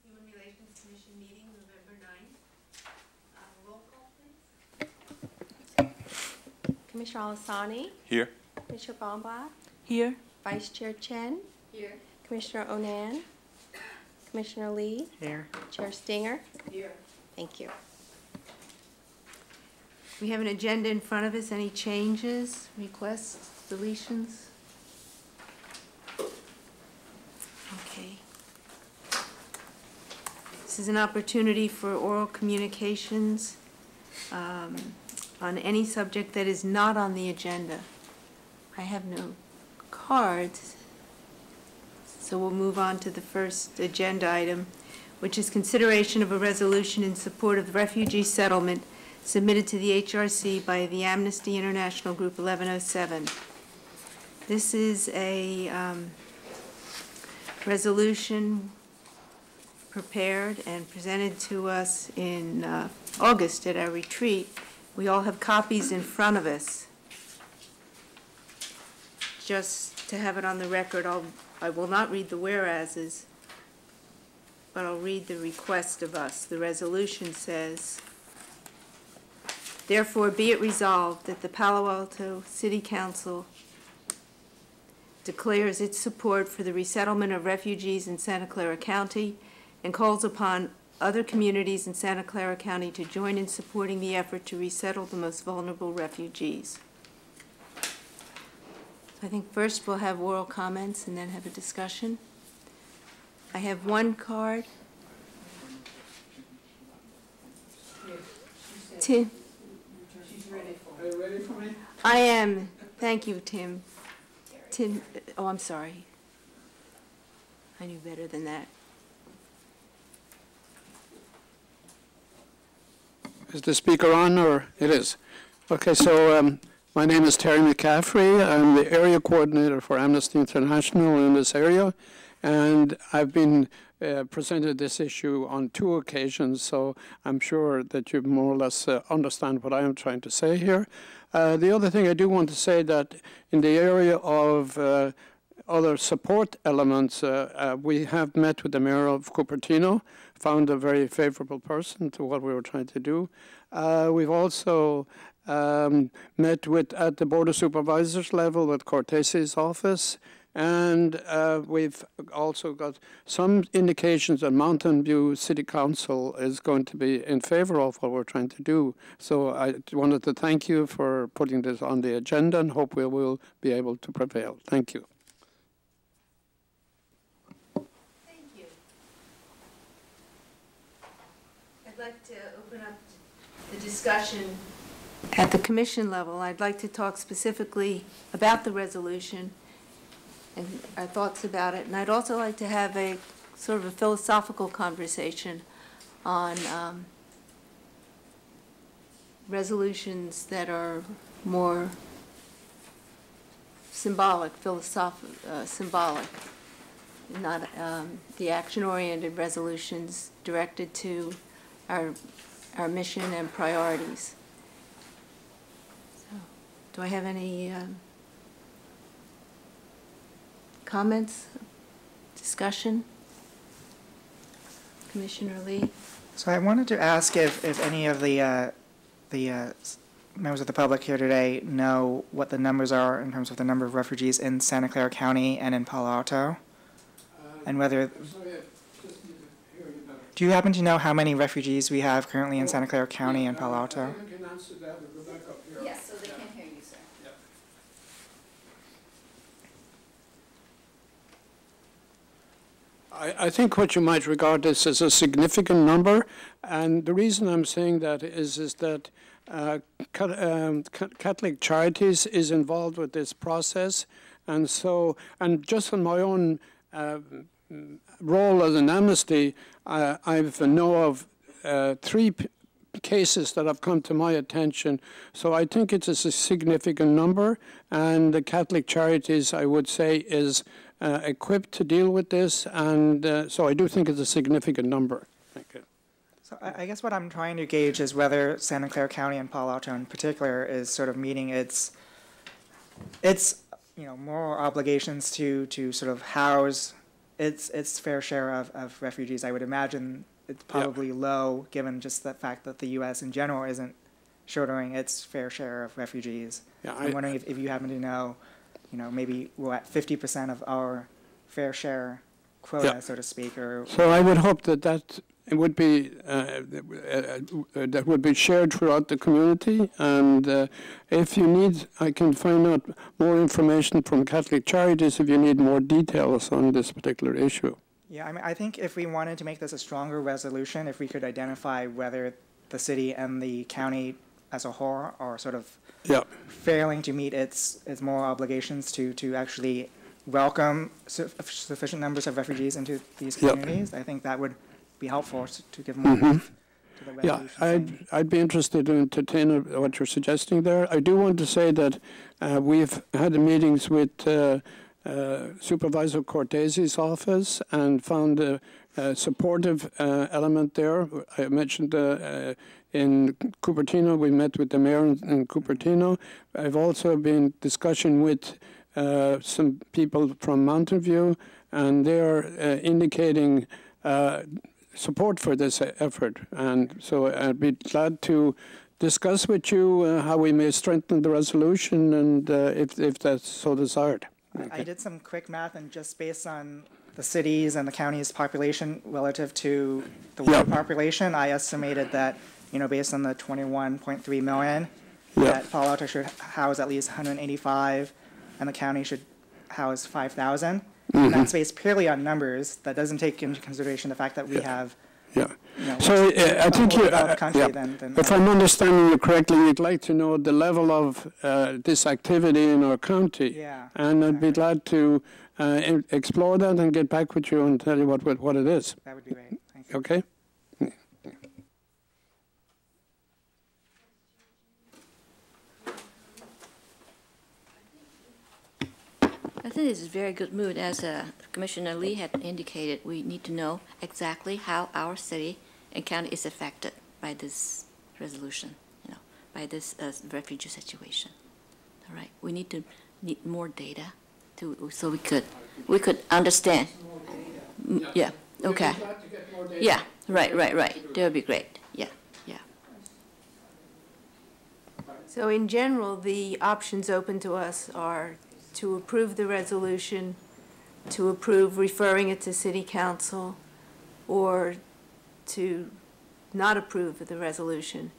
Human Relations Commission meeting, November 9th. Roll call, please. Commissioner Alasani? Here. Commissioner Bombach? Here. Vice Chair Chen? Here. Commissioner Onan? Commissioner Lee? Here. Chair Stinger? Here. Thank you. We have an agenda in front of us. Any changes, requests, deletions? Okay. This is an opportunity for oral communications on any subject that is not on the agenda. I have no cards, so we'll move on to the first agenda item, which is consideration of a resolution in support of the refugee settlement submitted to the HRC by the Amnesty International Group 1107. This is a resolution prepared and presented to us in August at our retreat. We all have copies in front of us. Just to have it on the record, I will not read the whereases, but I'll read the request of us. The resolution says, therefore, be it resolved that the Palo Alto City Council declares its support for the resettlement of refugees in Santa Clara County and calls upon other communities in Santa Clara County to join in supporting the effort to resettle the most vulnerable refugees. I think first we'll have oral comments and then have a discussion. I have one card. Tim. Are you ready for me? I am. Thank you, Tim. Tim, oh, I'm sorry. I knew better than that. Is the speaker on, or it is? Okay, so my name is Terry McCaffrey. I'm the area coordinator for Amnesty International in this area, and I've been presented this issue on 2 occasions, so I'm sure that you more or less understand what I am trying to say here. The other thing I do want to say that in the area of other support elements, we have met with the mayor of Cupertino, found a very favorable person to what we were trying to do. We've also met with, at the Board of Supervisors level, with Cortese's office, and we've also got some indications that Mountain View City Council is going to be in favor of what we're trying to do. So I wanted to thank you for putting this on the agenda and hope we will be able to prevail. Thank you. Thank you. I'd like to open up the discussion at the commission level. I'd like to talk specifically about the resolution and our thoughts about it. And I'd also like to have a sort of a philosophical conversation on resolutions that are more symbolic, symbolic, not the action-oriented resolutions directed to our mission and priorities. So, do I have any comments, discussion? Commissioner Lee? So I wanted to ask if any of the members of the public here today know what the numbers are in terms of the number of refugees in Santa Clara County and in Palo Alto, and whether. I'm sorry, I just need to hear you better. Do you happen to know how many refugees we have currently in Santa Clara County and Palo Alto? I can answer that. We'll go back up here. Yes, so they can hear you, sir. Yeah. I think what you might regard this as a significant number, and the reason I'm saying that is that Catholic Charities is involved with this process, and so, and just on my own role as an Amnesty, I know of 3 cases that have come to my attention. So I think it's a significant number, and the Catholic Charities, I would say, is equipped to deal with this, and so I do think it's a significant number. Thank you. So I guess what I'm trying to gauge is whether Santa Clara County and Palo Alto in particular is sort of meeting its moral obligations to sort of house its fair share of refugees. I would imagine it's probably low, given just the fact that the U.S. in general isn't shouldering its fair share of refugees. Yeah, I'm wondering if you happen to know, maybe we're at 50% of our fair share quota, Yeah. so to speak, or. So I would hope that it would be that would be shared throughout the community, and if you need, I can find out more information from Catholic Charities if you need more details on this particular issue. Yeah, I mean, I think if we wanted to make this a stronger resolution, if we could identify whether the city and the county as a whole are sort of Yeah. failing to meet its moral obligations to actually welcome sufficient numbers of refugees into these Yep. communities, I think that would be helpful to give more oomph to the Yeah, resolution. saying- I'd be interested to entertain what you're suggesting there. I do want to say that we've had meetings with Supervisor Cortese's office and found a supportive element there. I mentioned in Cupertino, we met with the mayor in Cupertino. I've also been discussing with some people from Mountain View, and they're indicating support for this effort. And so I'd be glad to discuss with you how we may strengthen the resolution, and if that's so desired. I did some quick math, and just based on the cities and the county's population relative to the Yeah. world population, I estimated that, based on the 21.3 million, Yeah. that Palo Alto should house at least 185, and the county should house 5,000. And that's based purely on numbers. That doesn't take into consideration the fact that we have, Yeah. So I think more you, developed country yeah. than If I'm understanding you correctly, you'd like to know the level of this activity in our county. Yeah, And I'd be glad to explore that and get back with you and tell you what it is. that would be great. Thank you. Okay? I think this is a very good mood. As Commissioner Lee had indicated, we need to know exactly how our city and county is affected by this resolution, by this refugee situation. All right, we need more data so we could understand. Yeah. Okay. Yeah. Right. That would be great. Yeah. So in general, the options open to us are to approve the resolution, to approve referring it to city council, or to not approve of the resolution.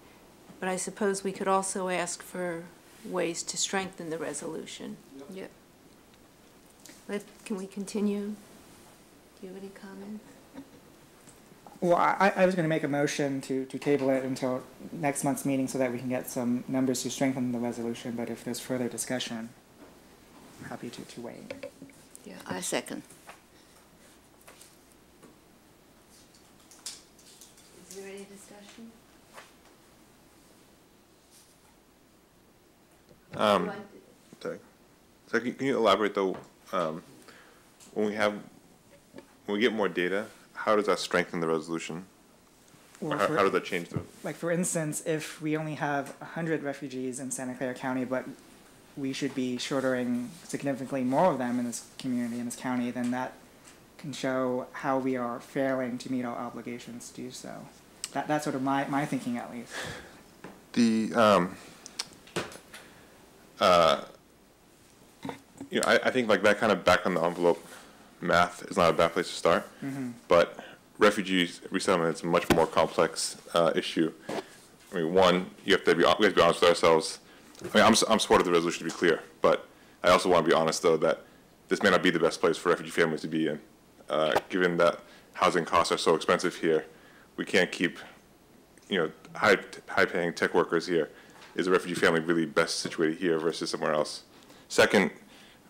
But I suppose we could also ask for ways to strengthen the resolution. Yep. Can we continue? Do you have any comments? Well, I was going to make a motion to table it until next month's meeting so that we can get some numbers to strengthen the resolution, but if there's further discussion, I'm happy to wait. Yeah, I second. Is there any discussion? Sorry. So can you elaborate though, when we get more data, how does that strengthen the resolution? Or Or how does that change the? Like, for instance, if we only have 100 refugees in Santa Clara County, but we should be shouldering significantly more of them in this community, in this county, then that can show how we are failing to meet our obligations to do so. That's sort of my thinking, at least. I think like that kind of back on the envelope math is not a bad place to start. But refugees resettlement is a much more complex issue. I mean, one, we have to be honest with ourselves. I mean, I'm supportive of the resolution, to be clear, but I also want to be honest, though, that this may not be the best place for refugee families to be in. Given that housing costs are so expensive here, we can't keep, high-paying tech workers here. Is a refugee family really best situated here versus somewhere else? Second,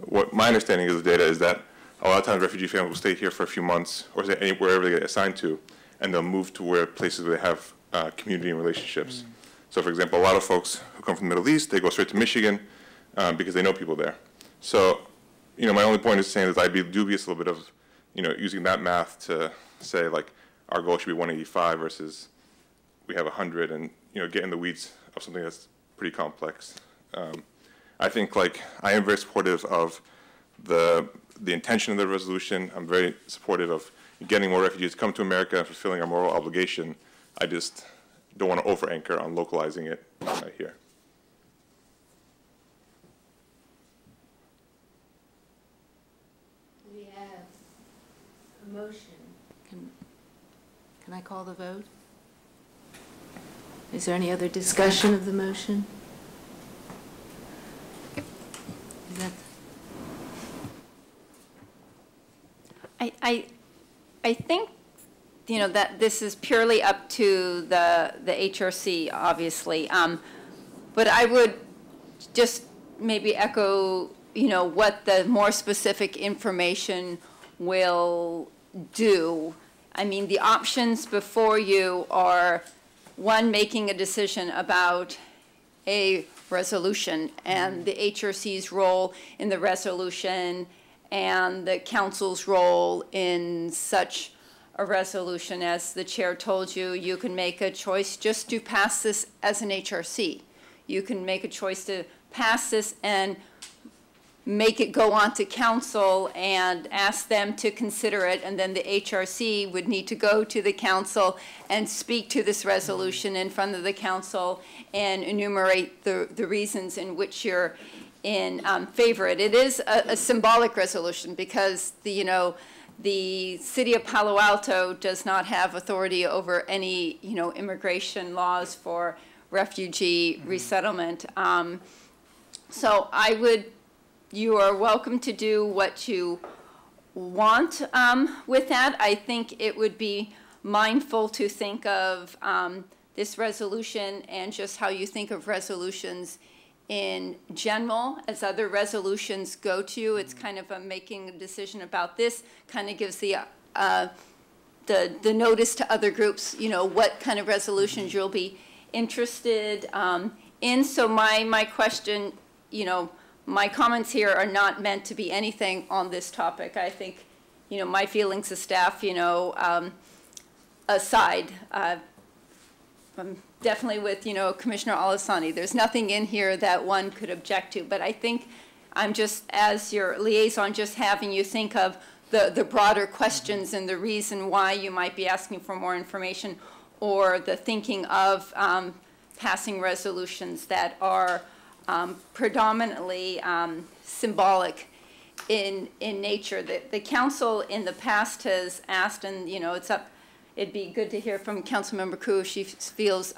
what my understanding of the data is that a lot of times refugee families will stay here for a few months or stay wherever they get assigned to, and they'll move to places where they have community and relationships. So, for example, a lot of folks who come from the Middle East, they go straight to Michigan because they know people there. So, my only point is saying is I'd be dubious a little bit of, using that math to say, like, our goal should be 185 versus we have 100 and, get in the weeds of something that's pretty complex. I think, like, I am very supportive of the the intention of the resolution. I'm very supportive of getting more refugees to come to America and fulfilling our moral obligation. I just don't want to over-anchor on localizing it here. We have a motion. Can I call the vote? Is there any other discussion of the motion? Is that? I think, you know, that this is purely up to the HRC, obviously. But I would just maybe echo, you know, what the more specific information will do. I mean, the options before you are, one, making a decision about a resolution and the HRC's role in the resolution and the council's role in such a resolution. As the chair told you, you can make a choice just to pass this as an HRC. You can make a choice to pass this and make it go on to council and ask them to consider it, and then the HRC would need to go to the council and speak to this resolution in front of the council and enumerate the reasons in which you're in favor of it. It is a symbolic resolution because the city of Palo Alto does not have authority over any immigration laws for refugee resettlement. So you are welcome to do what you want with that. I think it would be mindful to think of this resolution and just how you think of resolutions in general as other resolutions go to you. It's kind of making a decision about this, kind of gives the notice to other groups, what kind of resolutions you'll be interested in. So my question, my comments here are not meant to be anything on this topic. I think, my feelings as staff, aside, I'm definitely with, Commissioner Alasani. There's nothing in here that one could object to, but I think I'm just, as your liaison, just having you think of the broader questions and the reason why you might be asking for more information, or the thinking of passing resolutions that are predominantly symbolic in nature. The council in the past has asked, and it'd be good to hear from Councilmember Koo if she feels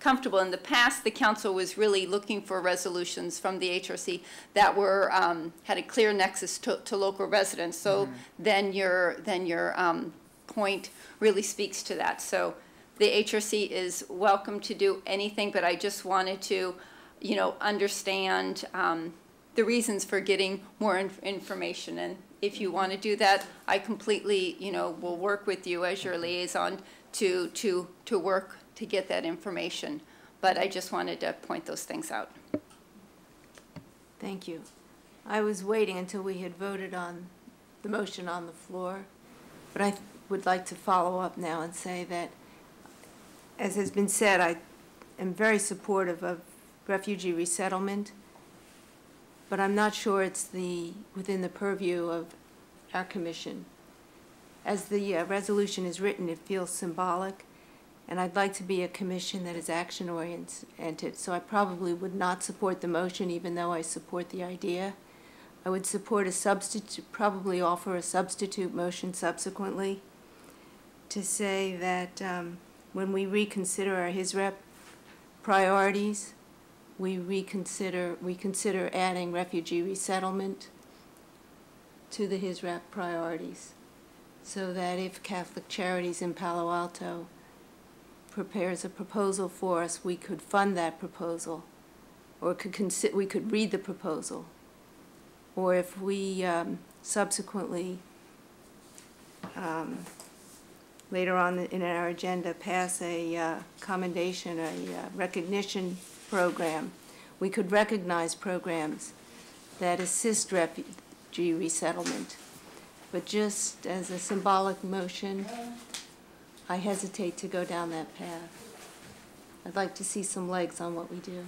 comfortable. In the past, the council was really looking for resolutions from the HRC that were had a clear nexus to local residents. So then your point really speaks to that. So the HRC is welcome to do anything, but I just wanted to understand the reasons for getting more information. And if you want to do that, I completely, will work with you as your liaison to work to get that information. But I just wanted to point those things out. Thank you. I was waiting until we had voted on the motion on the floor, but I would like to follow up now and say that, as has been said, I am very supportive of refugee resettlement, but I'm not sure it's within the purview of our commission. As the resolution is written, it feels symbolic, and I'd like to be a commission that is action-oriented, so I probably would not support the motion, even though I support the idea. I would support probably offer a substitute motion subsequently to say that when we reconsider our HISREP priorities, we consider adding refugee resettlement to the HISREP priorities, so that if Catholic Charities in Palo Alto prepares a proposal for us, we could fund that proposal, or we could read the proposal, or if we subsequently later on in our agenda pass a commendation, a recognition program, we could recognize programs that assist refugee resettlement. But just as a symbolic motion, I hesitate to go down that path. I'd like to see some legs on what we do.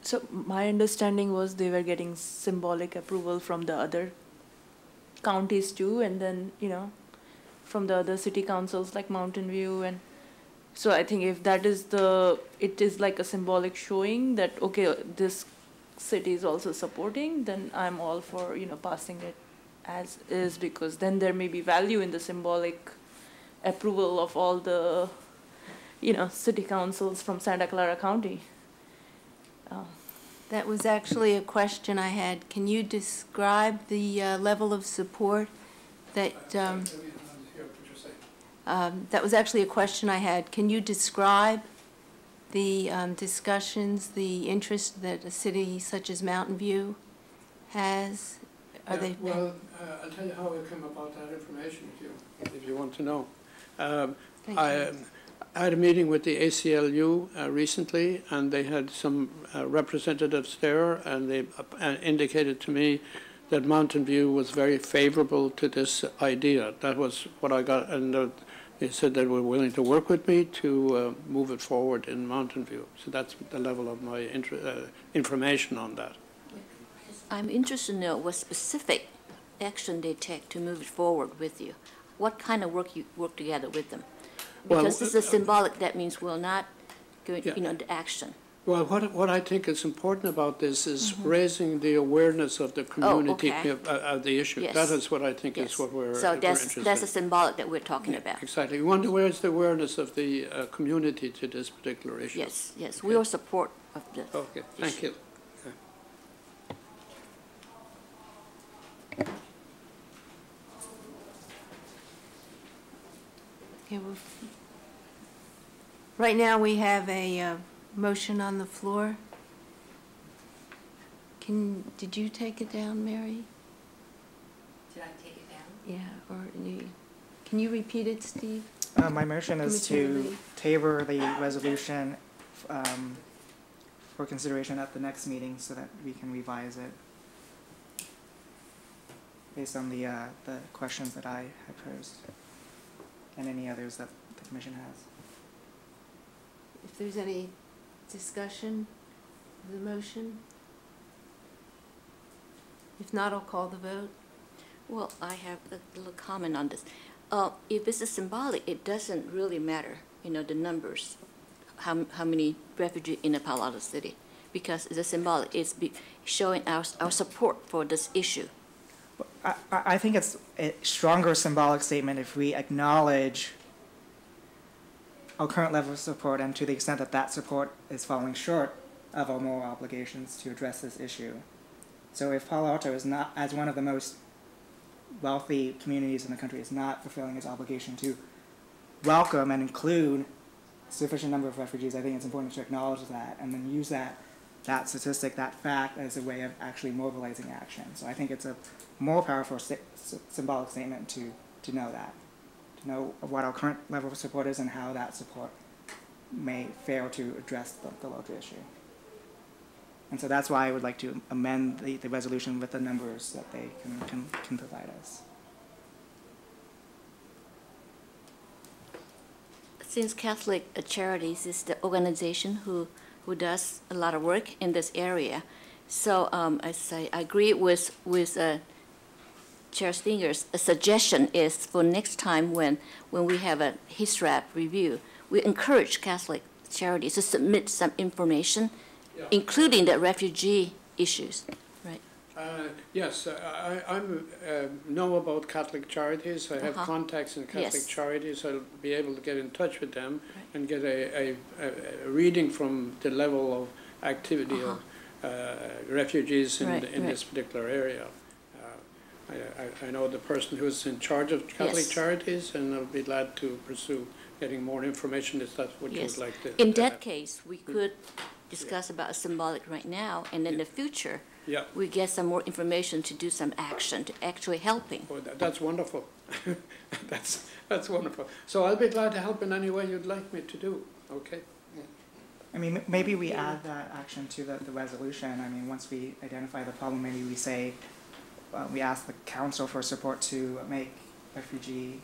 So So my understanding was they were getting symbolic approval from the other counties too, and then, from the other city councils like Mountain View. And so I think if that is it is like a symbolic showing that, okay, this city is also supporting, then I'm all for, passing it as is, because then there may be value in the symbolic approval of all the, city councils from Santa Clara County. That was actually a question I had. Can you describe the level of support that, that was actually a question I had. Can you describe the discussions, the interest that a city such as Mountain View has? Are they? Well, I'll tell you how I came about that information if you want to know. Thank you. I had a meeting with the ACLU recently, and they had some representatives there, and they indicated to me that Mountain View was very favorable to this idea. That was what I got, and they said they were willing to work with me to move it forward in Mountain View. So that's the level of my information on that. I'm interested to know what specific action they take to move it forward with you. What kind of work you work together with them? Because this is symbolic, that means we'll not go into action. Well, what I think is important about this is raising the awareness of the community of the issue. Yes. That is what I think is what we're interested in. That's a symbolic that we're talking about. Exactly. We want to raise the awareness of the community to this particular issue. Yes, yes. We will support of this. Okay, thank you. Okay, well, right now we have a motion on the floor. Did you take it down, Mary? Did I take it down? Yeah, can you repeat it, Steve? My motion is Commissioner to Lee. table the resolution for consideration at the next meeting so that we can revise it based on the questions that I have posed and any others that the commission has. If there's any discussion of the motion? If not, I'll call the vote. Well, I have a little comment on this. If this is symbolic, it doesn't really matter, the numbers, how many refugees in a Palo Alto City, because it's a symbolic. It's showing our support for this issue. I think it's a stronger symbolic statement if we acknowledge our current level of support and to the extent that that support is falling short of our moral obligations to address this issue. So if Palo Alto is not, as one of the most wealthy communities in the country, is not fulfilling its obligation to welcome and include a sufficient number of refugees, I think it's important to acknowledge that and then use that statistic, that fact, as a way of actually mobilizing action. So I think it's a more powerful symbolic statement to know that, to know what our current level of support is and how that support may fail to address the larger issue. And so that's why I would like to amend the resolution with the numbers that they can provide us. Since Catholic Charities is the organization who does a lot of work in this area, so I agree with Chair Stinger's suggestion is for next time when we have a HISRAP review, we encourage Catholic Charities to submit some information, including the refugee issues, right? Yes, I know about Catholic Charities. I have contacts in Catholic Charities. I'll be able to get in touch with them and get a reading from the level of activity of refugees in this particular area. I know the person who's in charge of Catholic Charities, and I'll be glad to pursue getting more information if that's what you would like to. In that case, we could discuss about a symbolic right now, and in the future, we get some more information to do some action to actually helping. Oh, that's wonderful. that's wonderful. So I'll be glad to help in any way you'd like me to do. Okay. I mean, maybe we add that action to the resolution. I mean, once we identify the problem, maybe we say, we ask the council for support to make refugee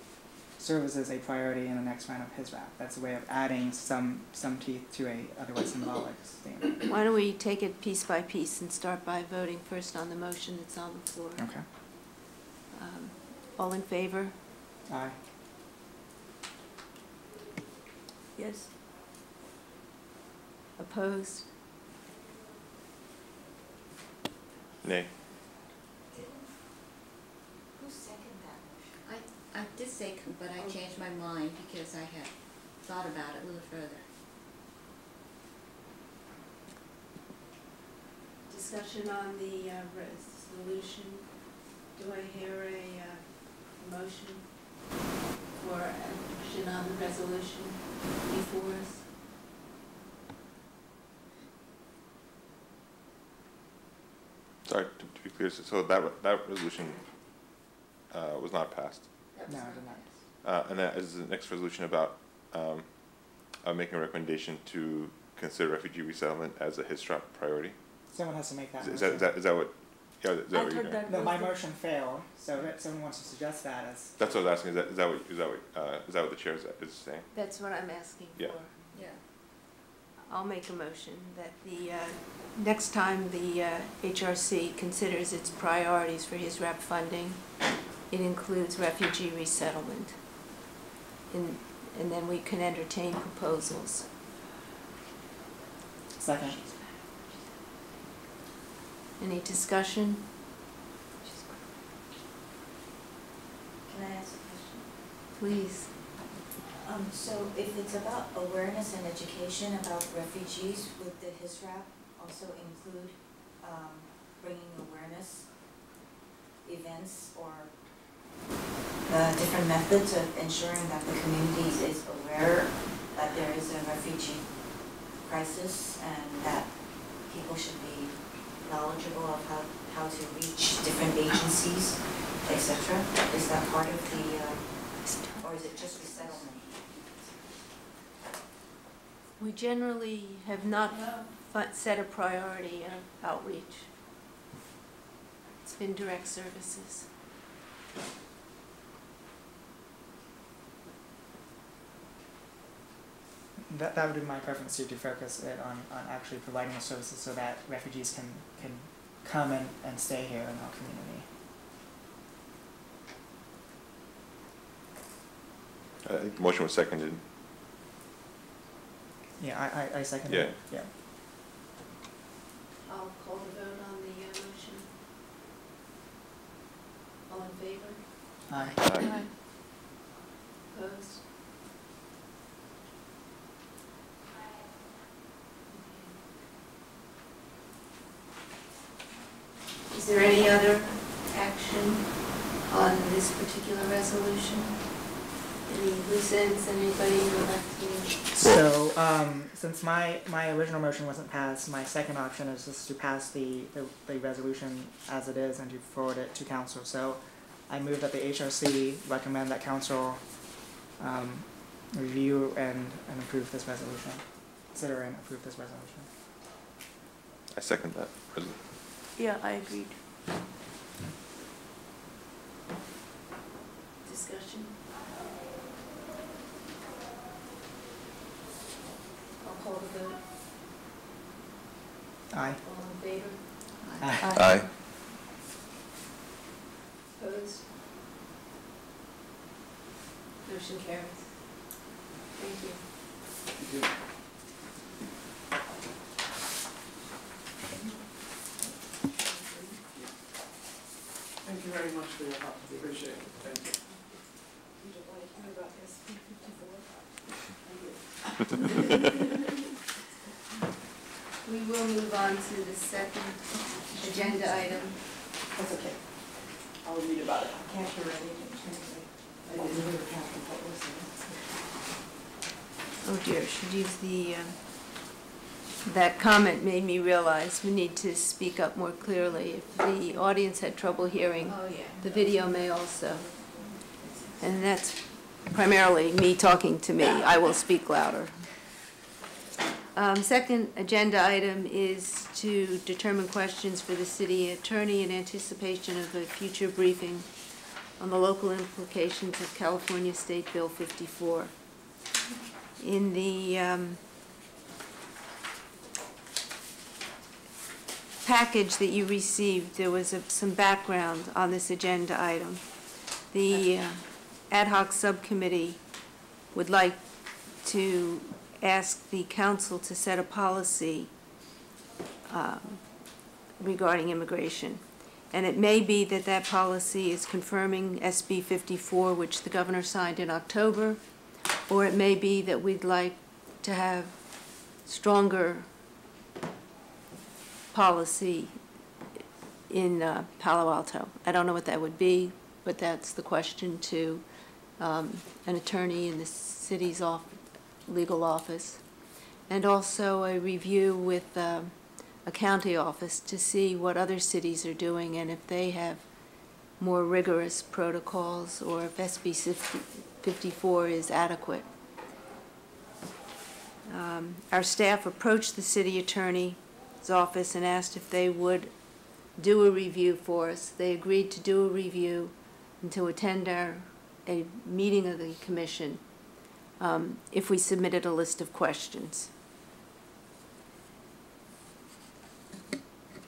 serves as a priority in the next round of his rap. That's a way of adding some teeth to a otherwise symbolic statement. Why don't we take it piece by piece and start by voting first on the motion that's on the floor? Okay. All in favor? Aye. Yes. Opposed? Nay. I did second, but I changed my mind because I had thought about it a little further. Discussion on the resolution. Do I hear a motion for action on the resolution before us? Sorry, to be clear, so that resolution was not passed. No, I did not. And that is the next resolution about making a recommendation to consider refugee resettlement as a HISRAP priority. Someone has to make that Is motion. that what? Yeah, is that I what you're thought doing? that No, was my the- motion failed, so if someone wants to suggest that as. That's what I was asking. Is that what the chair is saying? That's what I'm asking for. Yeah. Yeah. I'll make a motion that the, next time the HRC considers its priorities for his rep funding, it includes refugee resettlement. And then we can entertain proposals. Second. Any discussion? Can I ask a question? Please. So if it's about awareness and education about refugees, would the HISRAP also include bringing awareness events or different methods of ensuring that the community is aware that there is a refugee crisis and that people should be knowledgeable of how to reach different agencies, etc.? Is that part of the, or is it just resettlement? We generally have not set a priority of outreach. It's been direct services. That would be my preference here, to focus it on actually providing the services so that refugees can come and stay here in our community. I think the motion was seconded. Yeah, I second Yeah. it. Yeah. I'll call the vote on the motion. All in favor? Aye. Aye. Opposed? Is there any other action on this particular resolution? Any loose ends, anybody would like to? So, since my original motion wasn't passed, my second option is just to pass the resolution as it is and to forward it to council. So, I move that the HRC recommend that council review and approve this resolution. Consider and approve this resolution. I second that resolution. Yeah, I agreed. Discussion? I'll call the vote. Aye. All in favor? Aye. Opposed? Motion carries. Thank you. Thank you very much for your help. Appreciate it. Thank you. We will move on to the second agenda item. That's okay. I'll read about it. Can't hear anything. I didn't hear half of what was said. Oh dear, should use the, that comment made me realize we need to speak up more clearly. If the audience had trouble hearing, the video may also. And that's primarily me talking to me. I will speak louder. Second agenda item is to determine questions for the city attorney in anticipation of a future briefing on the local implications of California State Bill 54. In the package that you received, there was some background on this agenda item. The ad hoc subcommittee would like to ask the council to set a policy regarding immigration. And it may be that that policy is confirming SB 54, which the governor signed in October, or it may be that we'd like to have stronger policy in Palo Alto. I don't know what that would be, but that's the question to an attorney in the city's legal office. And also a review with a county office to see what other cities are doing and if they have more rigorous protocols or if SB 54 is adequate. Our staff approached the city attorney's office and asked if they would do a review for us. They agreed to do a review and to attend a meeting of the commission if we submitted a list of questions.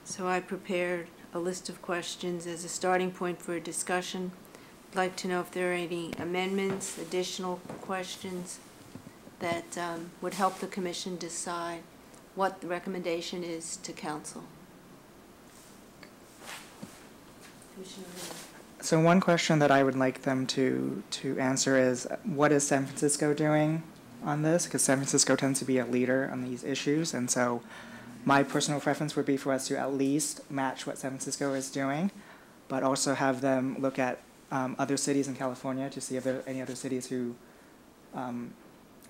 So I prepared a list of questions as a starting point for a discussion. I'd like to know if there are any amendments, additional questions that would help the commission decide what the recommendation is to council. So one question that I would like them to answer is, what is San Francisco doing on this? Because San Francisco tends to be a leader on these issues, and so my personal preference would be for us to at least match what San Francisco is doing, but also have them look at other cities in California to see if there are any other cities who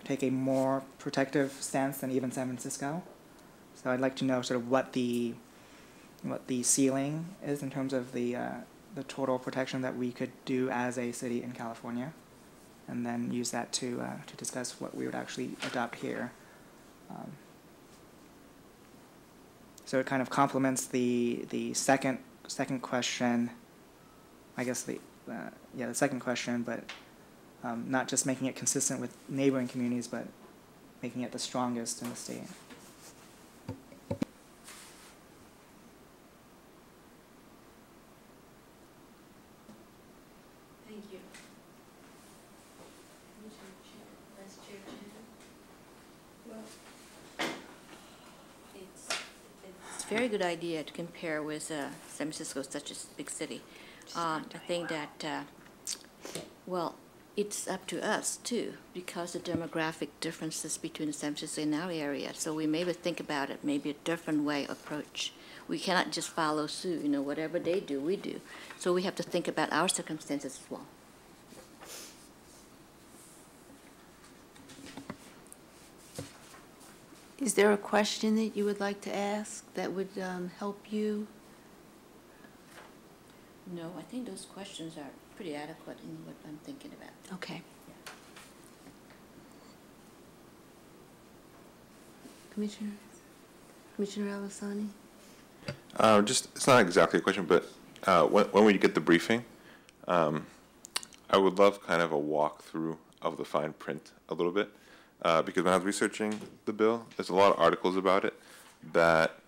take a more protective stance than even San Francisco. So I'd like to know sort of what the ceiling is in terms of the total protection that we could do as a city in California, and then use that to discuss what we would actually adopt here. So it kind of complements the second question, I guess the second question, but not just making it consistent with neighboring communities, but making it the strongest in the state. Thank you. It's a very good idea to compare with San Francisco, such a big city. I think that, well, it's up to us too, because the demographic differences between San Francisco and our area. So we maybe think about it, maybe a different way approach. We cannot just follow suit, whatever they do, we do. So we have to think about our circumstances as well. Is there a question that you would like to ask that would help you? No, I think those questions are pretty adequate in what I'm thinking about. Okay. Commissioner Alasani? It's not exactly a question, but when we get the briefing, I would love kind of a walkthrough of the fine print a little bit, because when I was researching the bill, there's a lot of articles about it that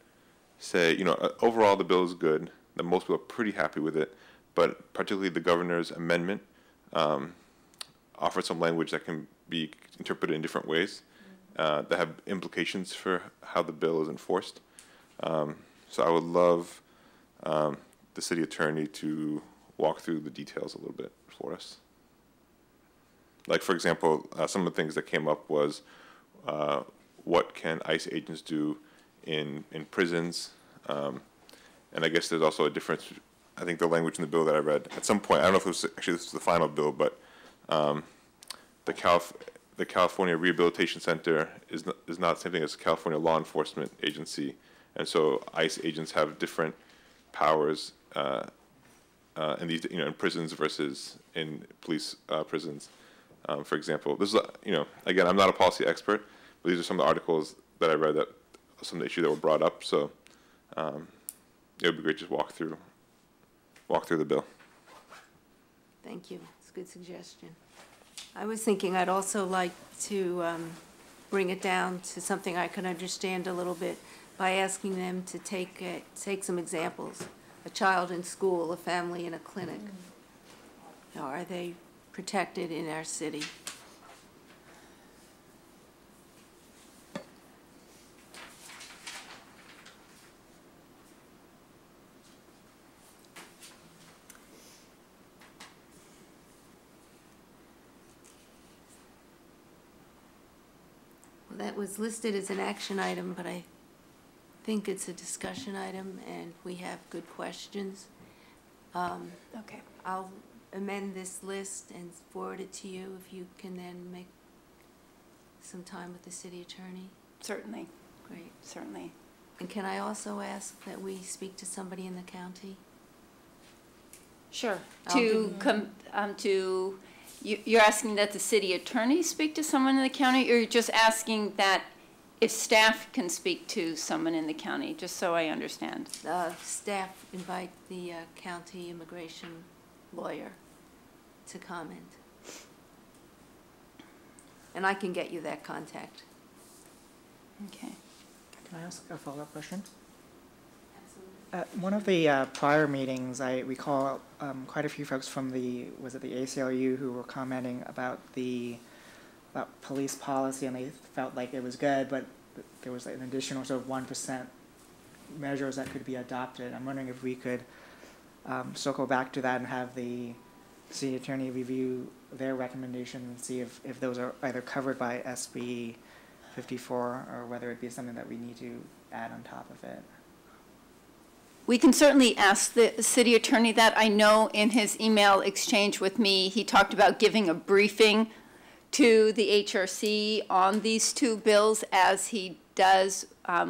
say, overall the bill is good, that most people are pretty happy with it, but particularly the governor's amendment offered some language that can be interpreted in different ways that have implications for how the bill is enforced. So I would love the city attorney to walk through the details a little bit for us. Like, for example, some of the things that came up was what can ICE agents do in prisons? And I guess there's also a difference. I think the language in the bill that I read, at some point, I don't know if it was actually this was the final bill, but the California Rehabilitation Center is not the same thing as the California Law Enforcement Agency. And so ICE agents have different powers in these, in prisons versus in police prisons. For example, this is, again, I'm not a policy expert, but these are some of the articles that I read that some of the issues that were brought up. So it would be great to just walk through the bill. Thank you. It's a good suggestion. I was thinking I'd also like to bring it down to something I could understand a little bit by asking them to take some examples. A child in school, a family in a clinic. Now, are they protected in our city? Well, that was listed as an action item, but I think it's a discussion item, and we have good questions. Okay. I'll amend this list and forward it to you if you can then make some time with the city attorney. Certainly, Great. certainly. And can I also ask that we speak to somebody in the county? Sure. I'll You're asking that the city attorney speak to someone in the county, or you're just asking that if staff can speak to someone in the county, just so I understand? Staff invite the county immigration lawyer to comment. And I can get you that contact. Okay. Can I ask a follow-up question? At one of the prior meetings, I recall quite a few folks from the ACLU who were commenting about police policy, and they felt like it was good, but there was an additional sort of 1% measures that could be adopted. I'm wondering if we could circle back to that and have the city attorney review their recommendations and see if those are either covered by SB 54 or whether it be something that we need to add on top of it. We can certainly ask the city attorney that. I know in his email exchange with me, he talked about giving a briefing to the HRC on these two bills, as he does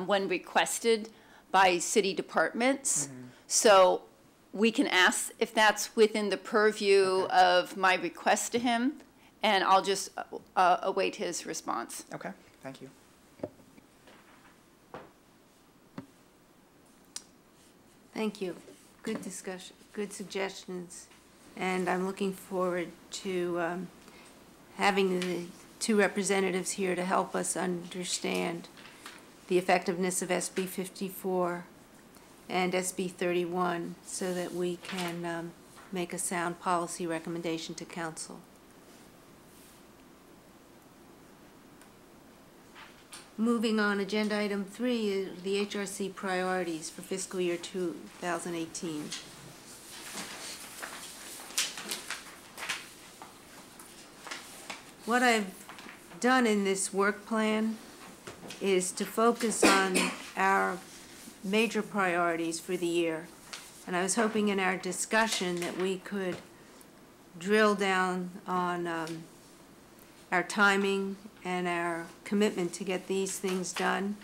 when requested by city departments. Mm-hmm. So we can ask if that's within the purview of my request to him, and I'll just await his response. Okay, thank you. Thank you. Good discussion, good suggestions. And I'm looking forward to having the two representatives here to help us understand the effectiveness of SB 54 and SB 31 so that we can make a sound policy recommendation to council. Moving on, agenda item 3 is the HRC priorities for fiscal year 2018. What I've done in this work plan is to focus on our major priorities for the year. And I was hoping in our discussion that we could drill down on our timing and our commitment to get these things done,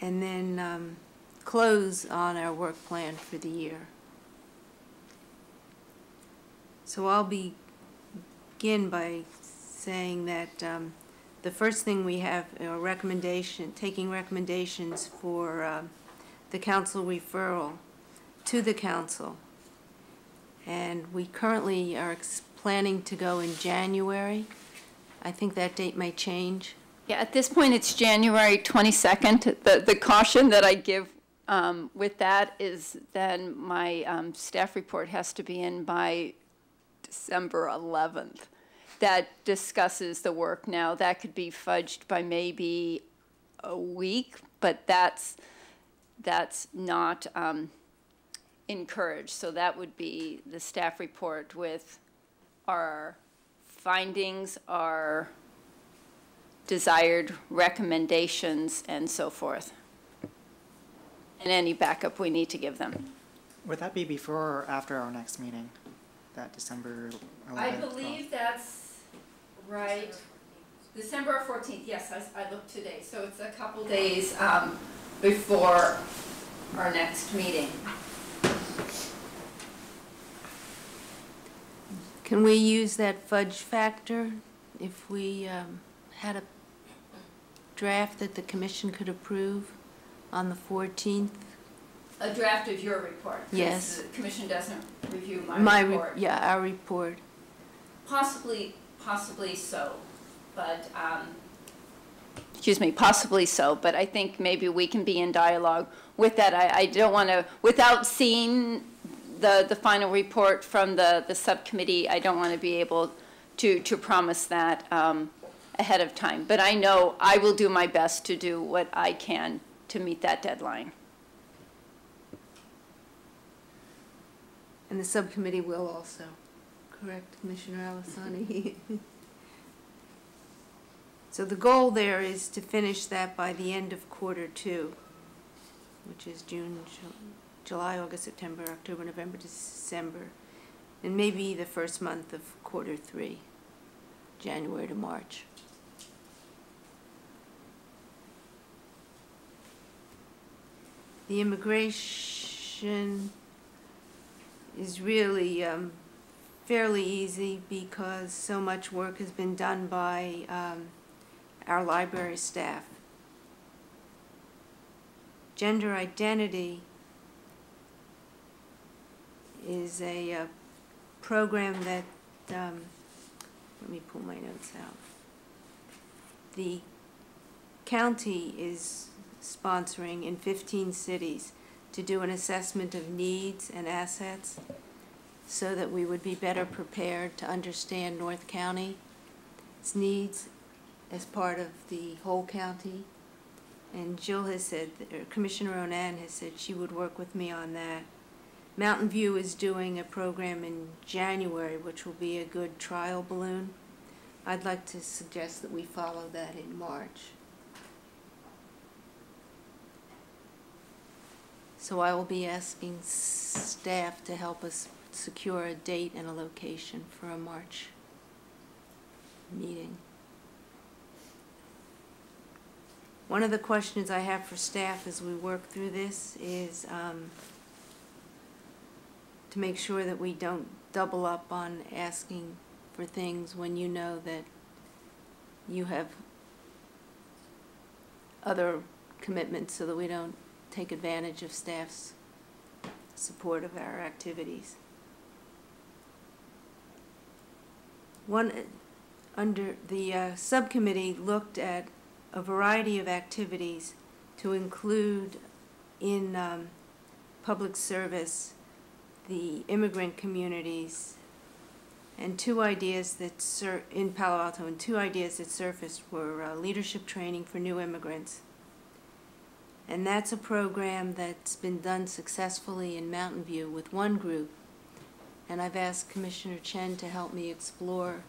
and then close on our work plan for the year. So I'll begin by saying that the first thing we have are taking recommendations for the council referral to the council. And we currently are planning to go in January. I think that date may change. Yeah, at this point, it's January 22nd. The caution that I give with that is then my staff report has to be in by December 11th. That discusses the work now. That could be fudged by maybe a week, but that's not encouraged. So that would be the staff report with our findings, our desired recommendations, and so forth, and any backup we need to give them. Would that be before or after our next meeting, that December 11th? I believe that's right. December 14th, yes, I looked today. So it's a couple days before our next meeting. Can we use that fudge factor if we had a draft that the commission could approve on the 14th? A draft of your report? Yes. The commission doesn't review my report. Yeah, our report. Possibly so, but, excuse me, possibly so, but I think maybe we can be in dialogue with that. I don't want to, without seeing the final report from the subcommittee, I don't want to be able to promise that ahead of time. But I know I will do my best to do what I can to meet that deadline. And the subcommittee will also, correct, Commissioner Alasani? So the goal there is to finish that by the end of Q2, which is June, July, August, September, October, November, December, and maybe the first month of Q3, January to March. The immigration is really fairly easy because so much work has been done by our library staff. Gender identity is a program that, let me pull my notes out. The county is sponsoring in 15 cities to do an assessment of needs and assets so that we would be better prepared to understand North County's needs as part of the whole county. And Jill has said, or Commissioner Onan has said she would work with me on that. Mountain View is doing a program in January, which will be a good trial balloon. I'd like to suggest that we follow that in March. So I will be asking staff to help us secure a date and a location for a March meeting. One of the questions I have for staff as we work through this is to make sure that we don't double up on asking for things when you know that you have other commitments, so that we don't take advantage of staff's support of our activities. Under the subcommittee looked at a variety of activities to include in public service the immigrant communities, and two ideas that in Palo Alto, and two ideas that surfaced were leadership training for new immigrants. And that's a program that's been done successfully in Mountain View with one group. And I've asked Commissioner Chen to help me explore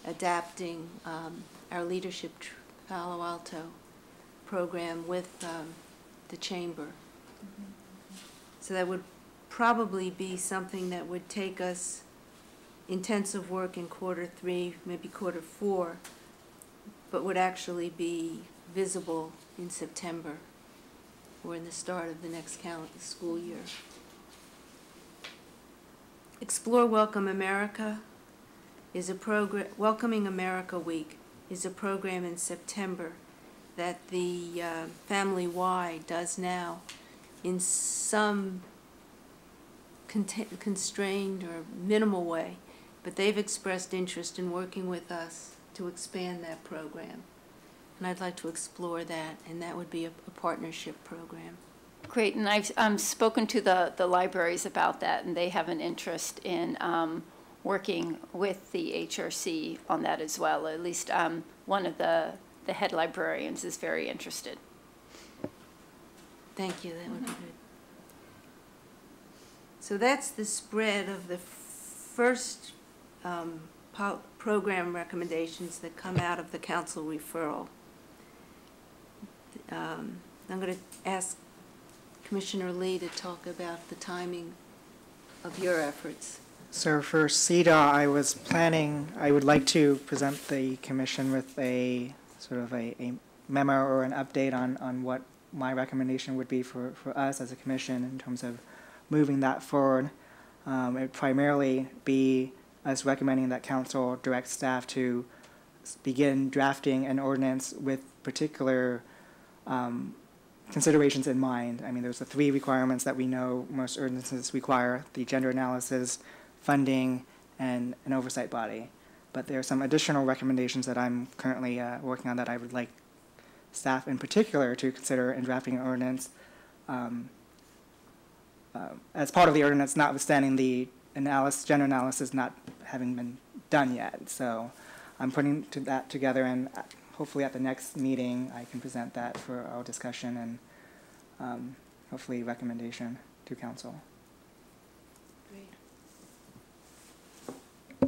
adapting our leadership Palo Alto program with the chamber. So that would probably be something that would take us intensive work in Q3, maybe Q4, but would actually be visible in September or in the start of the next school year. Explore Welcome America is a program, Welcoming America Week is a program in September that the Family Y does now in some constrained or minimal way, but they've expressed interest in working with us to expand that program. And I'd like to explore that, and that would be a partnership program. Great, and I've spoken to the libraries about that, and they have an interest in working with the HRC on that as well. At least one of the head librarians is very interested. Thank you, that would be good. So that's the spread of the first program recommendations that come out of the council referral. I'm going to ask Commissioner Lee to talk about the timing of your efforts. So for CEDA, I would like to present the commission with a sort of a memo or an update on what my recommendation would be for us as a commission in terms of moving that forward. It would primarily be us recommending that council direct staff to begin drafting an ordinance with particular considerations in mind. I mean, there's the 3 requirements that we know most ordinances require: the gender analysis, funding, and an oversight body. But there are some additional recommendations that I'm currently working on that I would like staff in particular to consider in drafting an ordinance. As part of the ordinance, notwithstanding the gender analysis not having been done yet. So I'm putting that together, and hopefully at the next meeting I can present that for our discussion and hopefully recommendation to council. Great. Is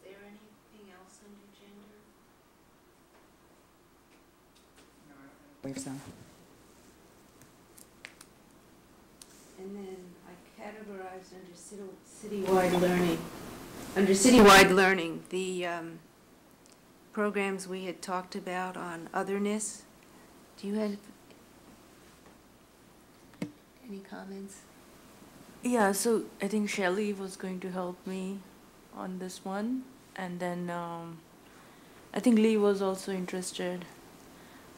there anything else under gender? I believe so. And then I categorized under citywide learning. Under citywide learning, the programs we had talked about on otherness. Do you have any comments? Yeah, so I think Shelley was going to help me on this one, and then I think Lee was also interested.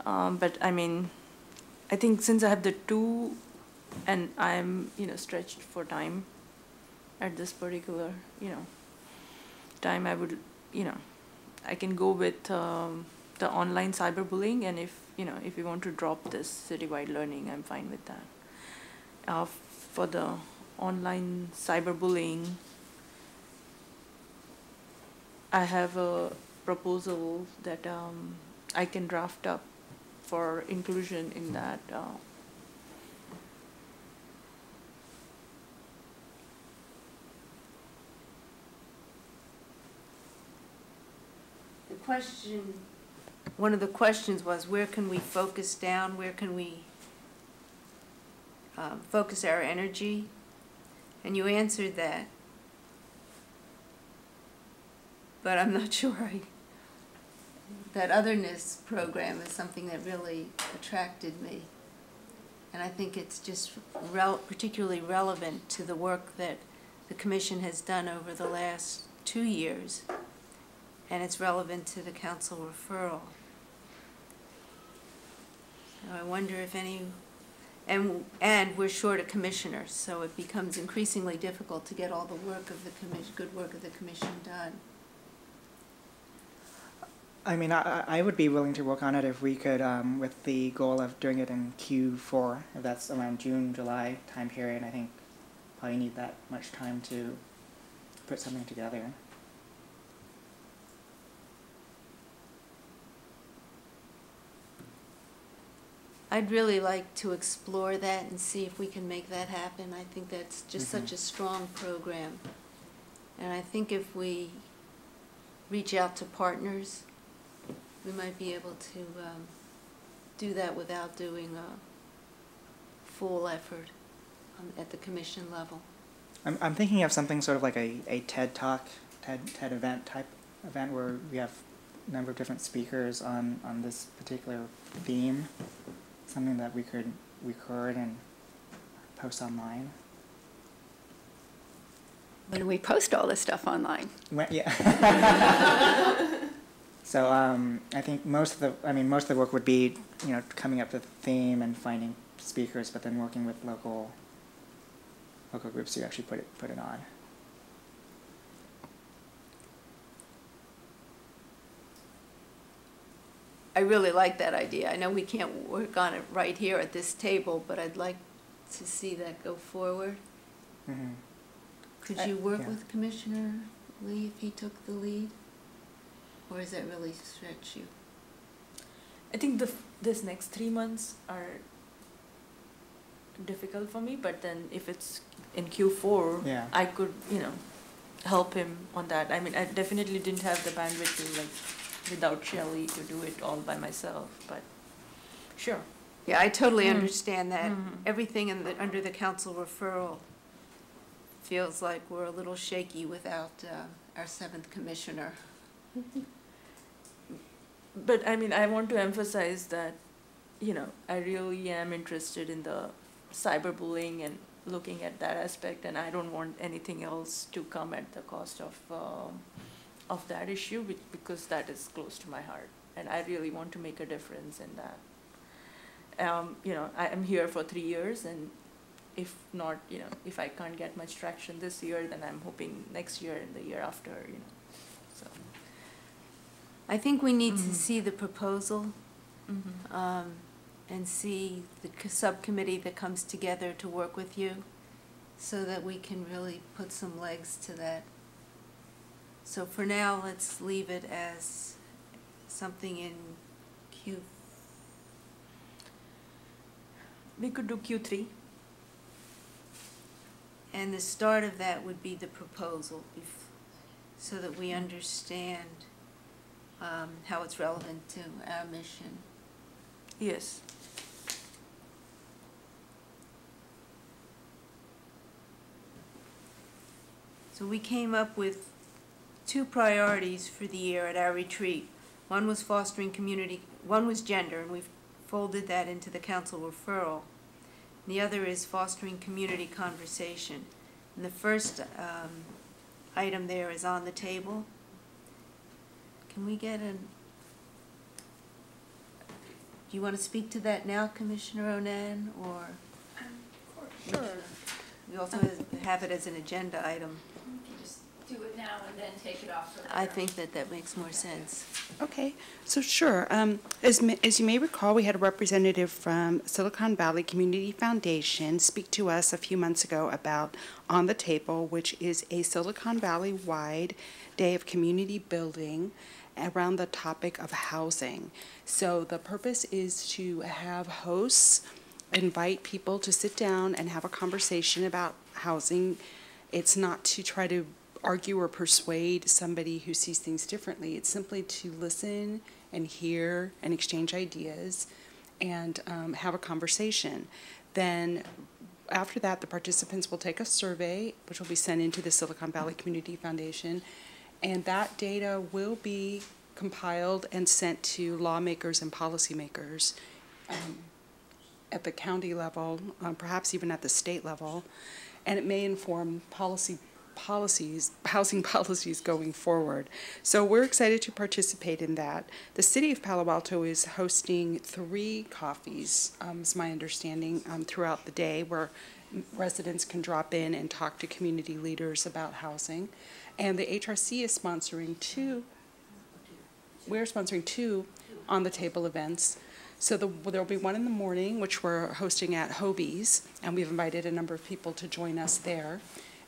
But I mean, I think since I have the 2, and I'm stretched for time at this particular time, I would I can go with the online cyberbullying, and if if you want to drop this citywide learning, I'm fine with that. For the online cyberbullying, I have a proposal that I can draft up for inclusion in that. One of the questions was, where can we focus down? Where can we focus our energy? And you answered that. But I'm not sure that otherness program is something that really attracted me. And I think it's just particularly relevant to the work that the Commission has done over the last 2 years. And it's relevant to the council referral. So I wonder if and we're short a commissioner, so it becomes increasingly difficult to get all the work of the good work of the commission done. I mean, I would be willing to work on it if we could, with the goal of doing it in Q4, if that's around June, July time period. I think probably need that much time to put something together. I'd really like to explore that and see if we can make that happen. I think that's just such a strong program. And I think if we reach out to partners, we might be able to do that without doing a full effort at the commission level. I'm thinking of something sort of like a TED Talk, TED event type event where we have a number of different speakers on this particular theme. Something that we could record and post online. When do we post all this stuff online? Yeah. So I think most of the work would be coming up with the theme and finding speakers, but then working with local groups to actually put it on. I really like that idea. I know we can't work on it right here at this table, but I'd like to see that go forward. Mm-hmm. Could you work yeah. with Commissioner Lee if he took the lead? Or does that really stretch you? I think this next 3 months are difficult for me, but then if it's in Q4, yeah. I could, help him on that. I mean, I definitely didn't have the bandwidth to without Shelley to do it all by myself, but sure. Yeah, I totally understand that. Everything under the council referral feels like we're a little shaky without our 7th commissioner. But I mean, I want to emphasize that, I really am interested in the cyberbullying and looking at that aspect, and I don't want anything else to come at the cost of that issue, because that is close to my heart. and I really want to make a difference in that. I am here for 3 years, and if not, if I can't get much traction this year, then I'm hoping next year and the year after, so. I think we need to see the proposal Mm-hmm. and see the subcommittee that comes together to work with you so that we can really put some legs to that. So for now, let's leave it as something in Q. We could do Q3. And the start of that would be the proposal, so that we understand how it's relevant to our mission. Yes. So we came up with 2 priorities for the year at our retreat. One was fostering community, one was gender, and we've folded that into the council referral. And the other is fostering community conversation. And the first item there is on the table. Can we get do you want to speak to that now, Commissioner Onan, or? Sure. We also have it as an agenda item. You can just do it now and then take it off for later. I think that makes more sense. Okay, so sure. As you may recall, we had a representative from Silicon Valley Community Foundation speak to us a few months ago about On the Table, which is a Silicon Valley-wide day of community building around the topic of housing. So the purpose is to have hosts invite people to sit down and have a conversation about housing. It's not to try to argue or persuade somebody who sees things differently. It's simply to listen and hear and exchange ideas and have a conversation. Then after that, the participants will take a survey, which will be sent into the Silicon Valley Community Foundation, and that data will be compiled and sent to lawmakers and policymakers at the county level, perhaps even at the state level, and it may inform housing policies going forward. So we're excited to participate in that. The city of Palo Alto is hosting 3 coffees, is my understanding, throughout the day, where residents can drop in and talk to community leaders about housing. And the HRC is sponsoring 2. We're sponsoring 2 on the table events. So there'll be one in the morning, which we're hosting at Hobie's, and we've invited a number of people to join us there.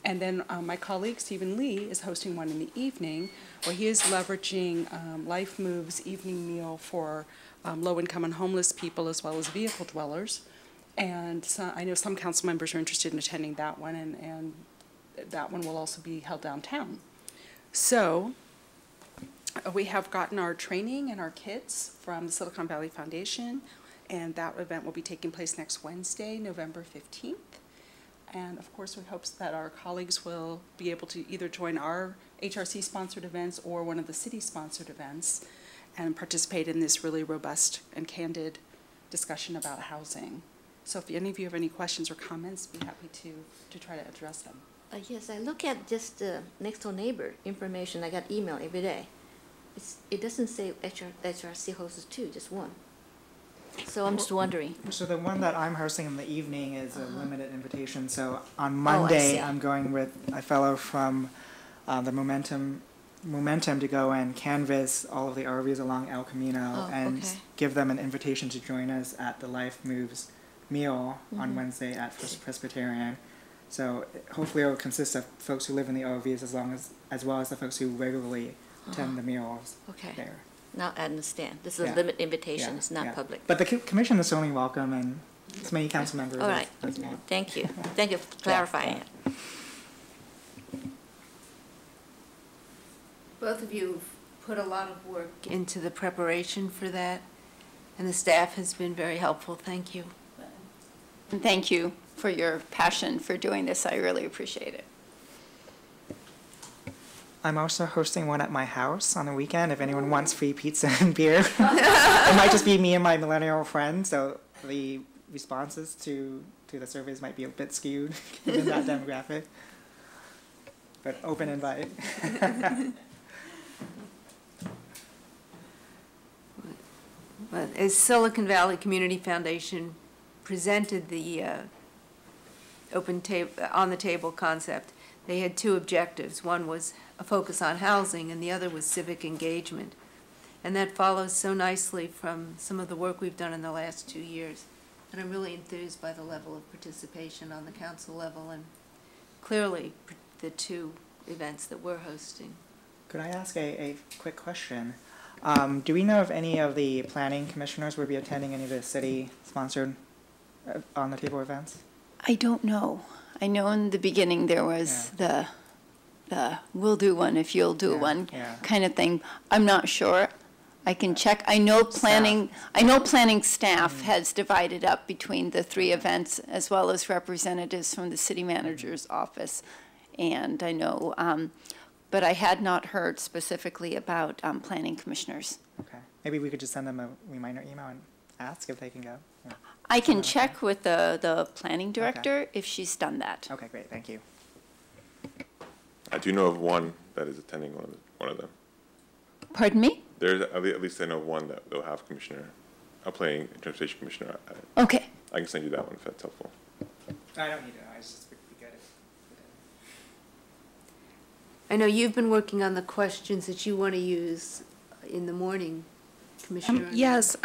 And then my colleague, Stephen Lee, is hosting one in the evening, where he is leveraging Life Move's evening meal for low-income and homeless people, as well as vehicle dwellers. And so I know some council members are interested in attending that one, and that one will also be held downtown. So we have gotten our training and our kits from the Silicon Valley Foundation, and that event will be taking place next Wednesday, November 15th. And of course, we hope that our colleagues will be able to either join our HRC-sponsored events or one of the city-sponsored events and participate in this really robust and candid discussion about housing. So if any of you have any questions or comments, be happy to try to address them. Yes, I look at just next door neighbor information. I got email every day. It doesn't say HRC hosts 2, just 1. So I'm just wondering. So the one that I'm hosting in the evening is a limited invitation. So on I Monday, see. I'm going with a fellow from the Momentum to go and canvass all of the RVs along El Camino and okay. give them an invitation to join us at the Life Moves meal on Wednesday at First Presbyterian. So hopefully it will consist of folks who live in the RVs as well as the folks who regularly attend the meals there. Now I understand. This is Yeah. a limited invitation. Yeah, It's not yeah. public. But the commission is certainly welcome, and as many council members All right. as want. Thank you. Thank you for clarifying it. Both of you have put a lot of work into the preparation for that, and the staff has been very helpful. Thank you. And thank you for your passion for doing this. I really appreciate it. I'm also hosting one at my house on the weekend if anyone wants free pizza and beer. It might just be me and my millennial friends, so the responses to the surveys might be a bit skewed given that demographic. But open invite. As Silicon Valley Community Foundation presented the on the table concept, they had two objectives. One was a focus on housing, and the other was civic engagement. And that follows so nicely from some of the work we've done in the last 2 years. And I'm really enthused by the level of participation on the council level, and clearly the two events that we're hosting. Could I ask a quick question? Do we know if any of the planning commissioners will be attending any of the city-sponsored on the table events? I don't know. I know in the beginning there was the we'll do one if you'll do one kind of thing. I'm not sure. I can check. I know planning staff has divided up between the three events, as well as representatives from the city manager's office. And I know, but I had not heard specifically about planning commissioners. Okay. Maybe we could just send them a reminder email and ask if they can go. Yeah. I can check with the planning director if she's done that. Okay, great. Thank you. I do know of one that is attending one of them. Pardon me? There's at least I know one that they'll have a planning transportation commissioner at it. Okay. I can send you that one if that's helpful. I don't need to know. I just would be good if I know you've been working on the questions that you want to use in the morning, Commissioner. Yes.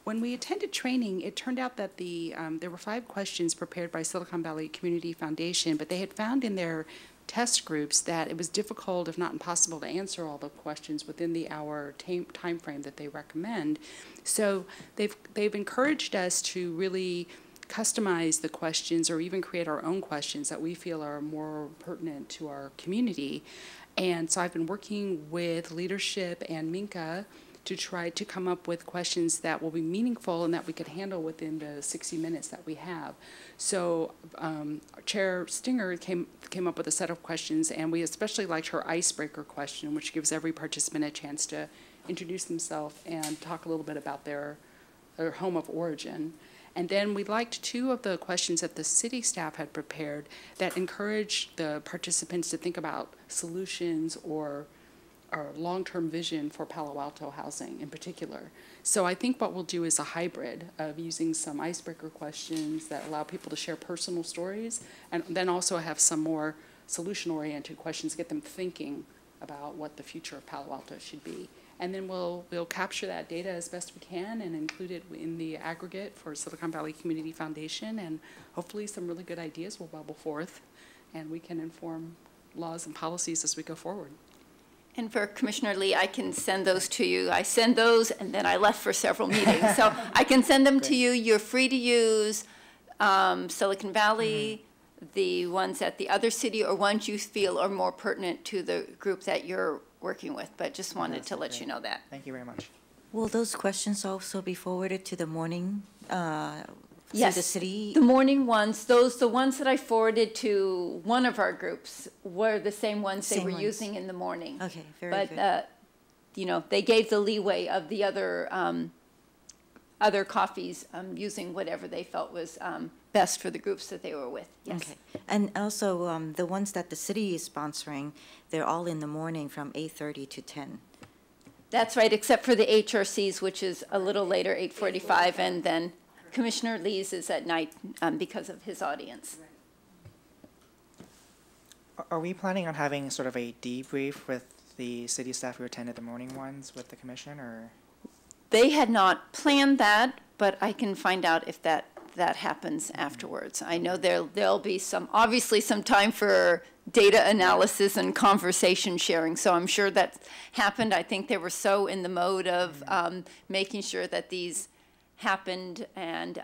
When we attended training, it turned out that there were 5 questions prepared by Silicon Valley Community Foundation, but they had found in their test groups that it was difficult, if not impossible, to answer all the questions within the hour time frame that they recommend. So they've encouraged us to really customize the questions or even create our own questions that we feel are more pertinent to our community. And so I've been working with leadership and Minka to try to come up with questions that will be meaningful and that we could handle within the 60 minutes that we have. So Chair Stinger came up with a set of questions, and we especially liked her icebreaker question, which gives every participant a chance to introduce themselves and talk a little bit about their home of origin. And then we liked 2 of the questions that the city staff had prepared that encouraged the participants to think about solutions or long-term vision for Palo Alto housing in particular. So I think what we'll do is a hybrid of using some icebreaker questions that allow people to share personal stories, and then also have some more solution-oriented questions, get them thinking about what the future of Palo Alto should be. And then we'll capture that data as best we can and include it in the aggregate for Silicon Valley Community Foundation, and hopefully some really good ideas will bubble forth, and we can inform laws and policies as we go forward. And for Commissioner Lee, I can send those to you. I send those, and then I left for several meetings. So I can send them to you. You're free to use Silicon Valley, the ones at the other city, or ones you feel are more pertinent to the group that you're working with. But just wanted to let you know that. Thank you very much. Will those questions also be forwarded to the morning, Yes, to the city? the morning ones, the ones that I forwarded to one of our groups were the same ones they Same were ones. using in the morning. Okay, very But, good. you know, they gave the leeway of the other coffees using whatever they felt was best for the groups that they were with. Yes. Okay. And also, the ones that the city is sponsoring, they're all in the morning from 8:30 to 10. That's right, except for the HRCs, which is a little later, 8:45, and then Commissioner Lee's is at night because of his audience. Are we planning on having sort of a debrief with the city staff who attended the morning ones with the commission, or? They had not planned that, but I can find out if that happens afterwards. I know there'll be obviously some time for data analysis and conversation sharing, so I'm sure that happened. I think they were so in the mode of making sure that these happened and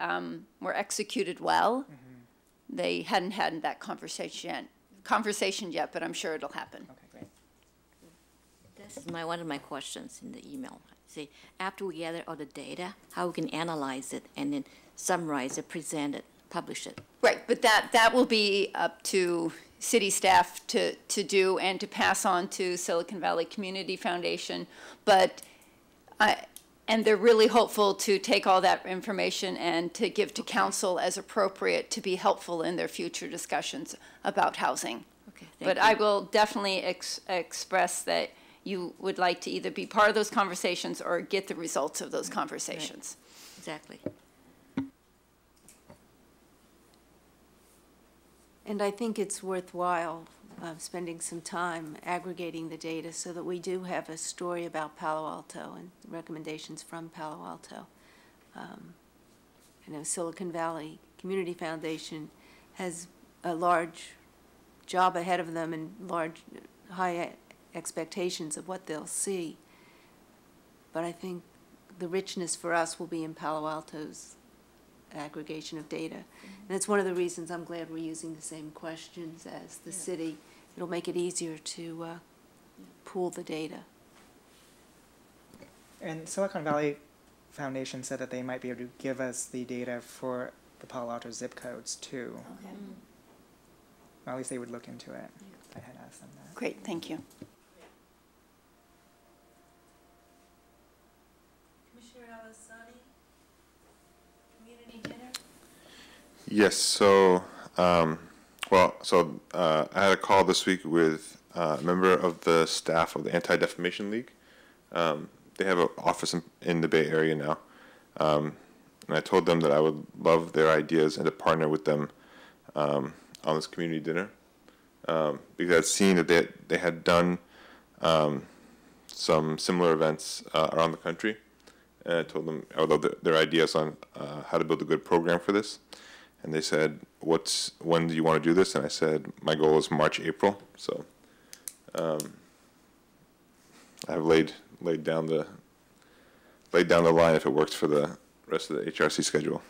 were executed well. They hadn't had that conversation yet, but I'm sure it'll happen. Okay, great. This is one of my questions in the email. See, after we gather all the data, how we can analyze it and then summarize it, present it, publish it. Right, but that will be up to city staff to do and to pass on to Silicon Valley Community Foundation. But and they're really hopeful to take all that information and to give to council as appropriate to be helpful in their future discussions about housing. Okay, But I will definitely express that, you would like to either be part of those conversations or get the results of those conversations. Exactly. And I think it's worthwhile spending some time aggregating the data so that we do have a story about Palo Alto and recommendations from Palo Alto. I know Silicon Valley Community Foundation has a large job ahead of them and high expectations of what they'll see. But I think the richness for us will be in Palo Alto's aggregation of data. And that's one of the reasons I'm glad we're using the same questions as the city. It'll make it easier to pool the data. And Silicon Valley Foundation said that they might be able to give us the data for the Palo Alto zip codes too. Okay. Or at least they would look into it. I had asked them that. Great, thank you. Commissioner Alasani, community dinner? Yes, so, I had a call this week with a member of the staff of the Anti-Defamation League. They have an office in the Bay Area now. And I told them that I would love their ideas and to partner with them on this community dinner. Because I'd seen that they had done some similar events around the country. And I told them I would love their ideas on how to build a good program for this. And they said, when do you want to do this? And I said, my goal is March, April. So I've laid down the line if it works for the rest of the HRC schedule.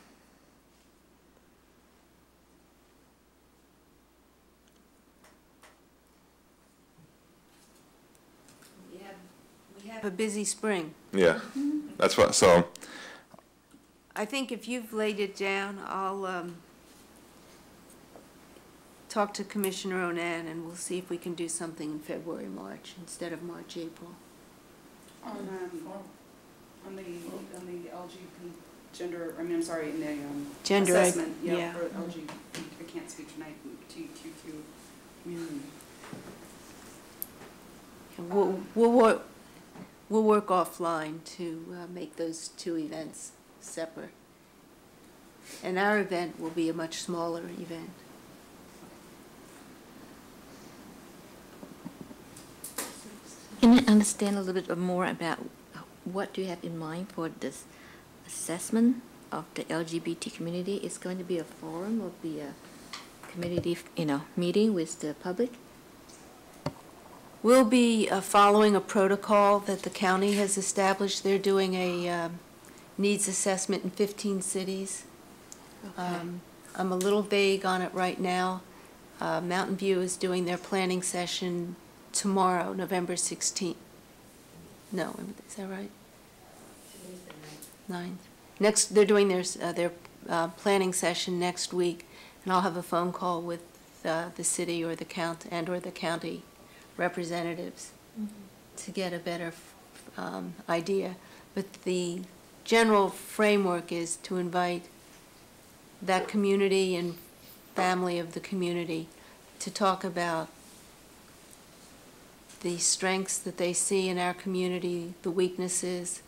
We have a busy spring. Yeah, that's what. So I think if you've laid it down, I'll talk to Commissioner Onan and we'll see if we can do something in February, March instead of March, April. On the LGBT gender, I'm sorry, in the Gender, assessment, yeah. for LGBT, I can't speak tonight, TQQ community. And we'll work offline to make those two events separate. And our event will be a much smaller event. Can I understand a little bit more about what do you have in mind for this assessment of the LGBT community? Is going to be a forum or be a community, meeting with the public? We'll be following a protocol that the county has established. They're doing a needs assessment in 15 cities. Okay. I'm a little vague on it right now. Mountain View is doing their planning session tomorrow, November 16th. No, is that right? 9th. They're doing their planning session next week, and I'll have a phone call with the city or the county representatives to get a better idea. But the general framework is to invite that community and family of the community to talk about the strengths that they see in our community, the weaknesses,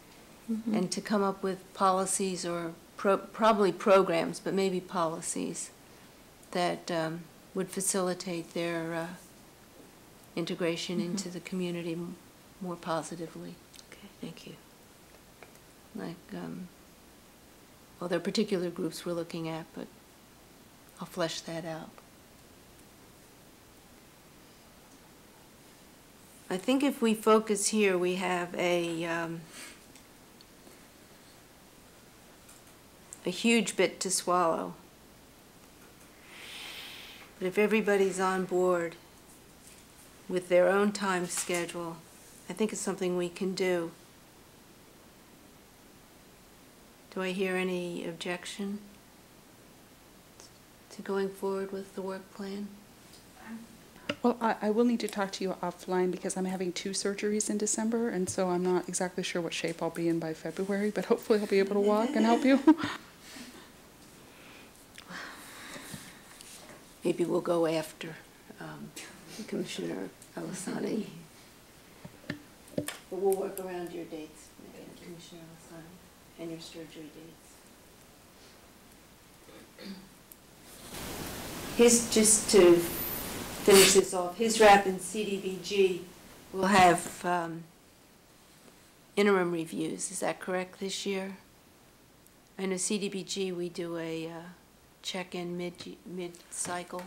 and to come up with policies or probably programs, but maybe policies that would facilitate their integration into the community more positively. Okay, thank you. Like, well, there are particular groups we're looking at, but I'll flesh that out. I think if we focus here, we have a huge bit to swallow. But if everybody's on board with their own time schedule, I think it's something we can do. Do I hear any objection to going forward with the work plan? Well, I will need to talk to you offline because I'm having 2 surgeries in December, and so I'm not exactly sure what shape I'll be in by February, but hopefully I'll be able to walk and help you. Maybe we'll go after Commissioner Alasani. But we'll work around your dates, Commissioner Alessandro, and your surgery dates. Just to finish this off, his rep and CDBG will have interim reviews, is that correct, this year? I know CDBG, we do a check-in mid-cycle.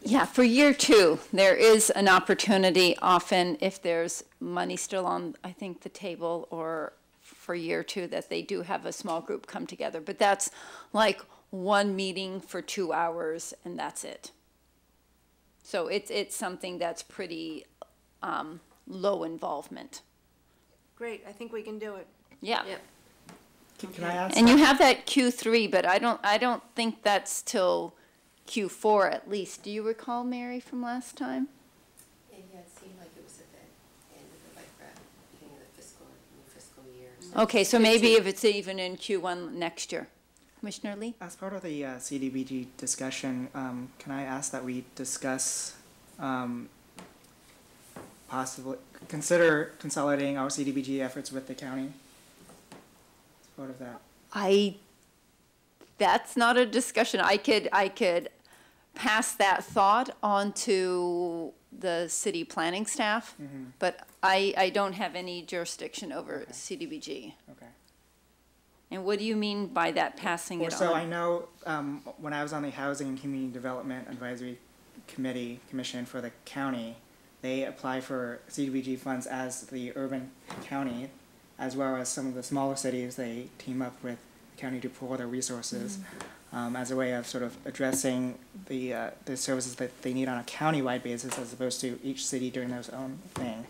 Yeah, for year 2, there is an opportunity often if there's money still on, I think, the table, or for year 2, that they do have a small group come together. But that's like one meeting for 2 hours, and that's it. So it's something that's pretty low involvement. Great, I think we can do it. Yeah. Yep. Can I ask? And you have that Q3, but I don't think that's till Q4 at least. Do you recall, Mary, from last time? Yeah, it seemed like it was at the end of the, beginning of the new fiscal year. Okay, so maybe if it's even in Q1 next year. Commissioner Lee? As part of the CDBG discussion, can I ask that we discuss possibly consider consolidating our CDBG efforts with the county? As part of that. That's not a discussion. I could pass that thought on to the city planning staff, but I don't have any jurisdiction over CDBG. Okay. And what do you mean by that, passing it on? So I know when I was on the Housing and Community Development Advisory Commission for the county, they apply for CDBG funds as the urban county, as well as some of the smaller cities. They team up with the county to pool their resources as a way of sort of addressing the services that they need on a county-wide basis, as opposed to each city doing their own thing.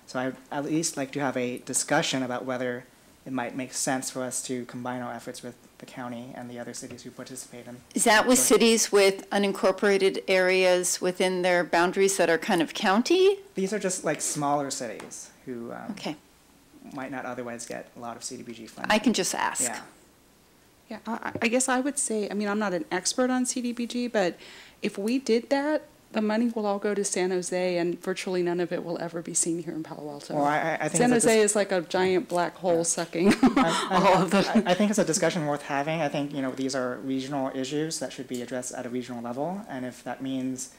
So I'd at least like to have a discussion about whether it might make sense for us to combine our efforts with the county and the other cities who participate in. Is that with cities with unincorporated areas within their boundaries that are kind of county? These are just like smaller cities who Okay, might not otherwise get a lot of CDBG funding. I can just ask. Yeah. Yeah, I guess I would say, I mean, I'm not an expert on CDBG, but if we did that, the money will all go to San Jose, and virtually none of it will ever be seen here in Palo Alto. Well, I think San it's Jose is like a giant black hole sucking all of the. I think it's a discussion worth having. I think, these are regional issues that should be addressed at a regional level, and if that means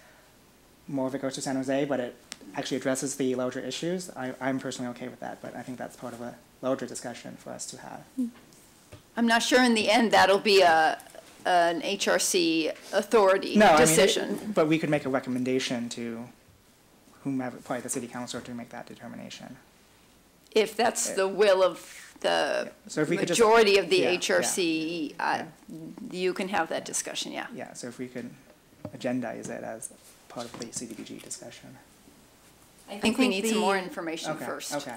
more of it goes to San Jose, but it actually addresses the larger issues, I'm personally okay with that, but I think that's part of a larger discussion for us to have. I'm not sure in the end that'll be an HRC authority decision. But we could make a recommendation to whomever, probably the city council, to make that determination. If that's the will of the So if we could just- majority of the Yeah, HRC, you can have that discussion, yeah. Yeah, so if we could agendize it as part of the CDBG discussion. I think we need some more the- information Okay, first. okay.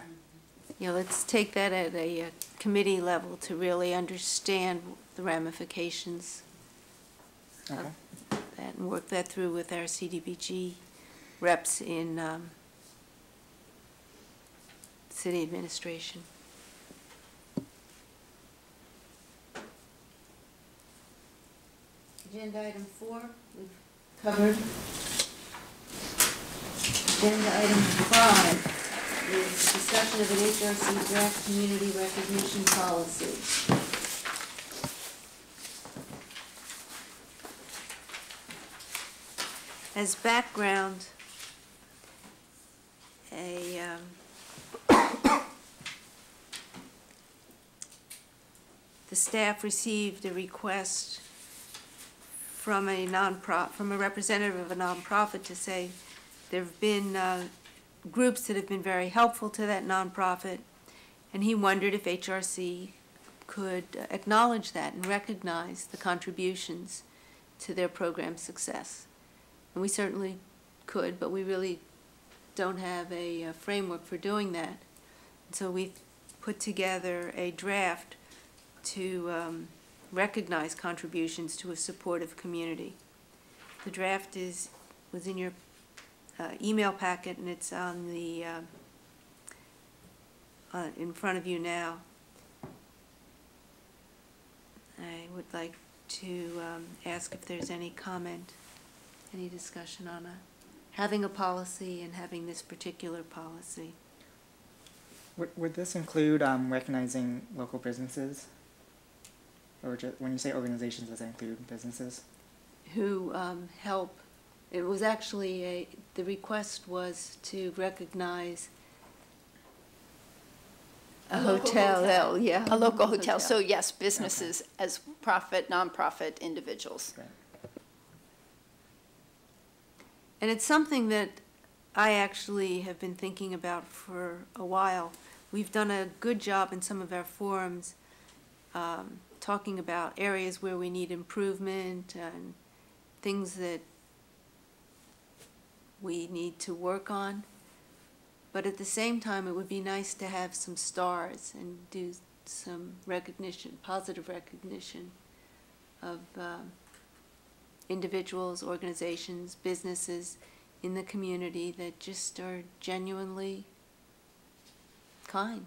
Let's take that at a committee level to really understand the ramifications Okay. of that and work that through with our CDBG reps in city administration. Agenda item 4, we've covered. Agenda item 5 is discussion of an HRC draft community recognition policy. As background, the staff received a request from a representative of a nonprofit to say there have been groups that have been very helpful to that nonprofit, and he wondered if HRC could acknowledge that and recognize the contributions to their program success. And we certainly could, but we really don't have a framework for doing that. And so we put together a draft to recognize contributions to a supportive community. The draft was in your email packet, and it's on the in front of you now. I would like to ask if there's any comment, any discussion on having a policy and having this particular policy. Would this include recognizing local businesses? Or when you say organizations, does that include businesses? Who help. It was actually the request was to recognize a hotel, yeah. A local hotel, so yes, businesses as profit, nonprofit individuals. Right. And it's something that I actually have been thinking about for a while. We've done a good job in some of our forums talking about areas where we need improvement and things that we need to work on. But at the same time, it would be nice to have some stars and do some recognition, positive recognition of individuals, organizations, businesses in the community that just are genuinely kind.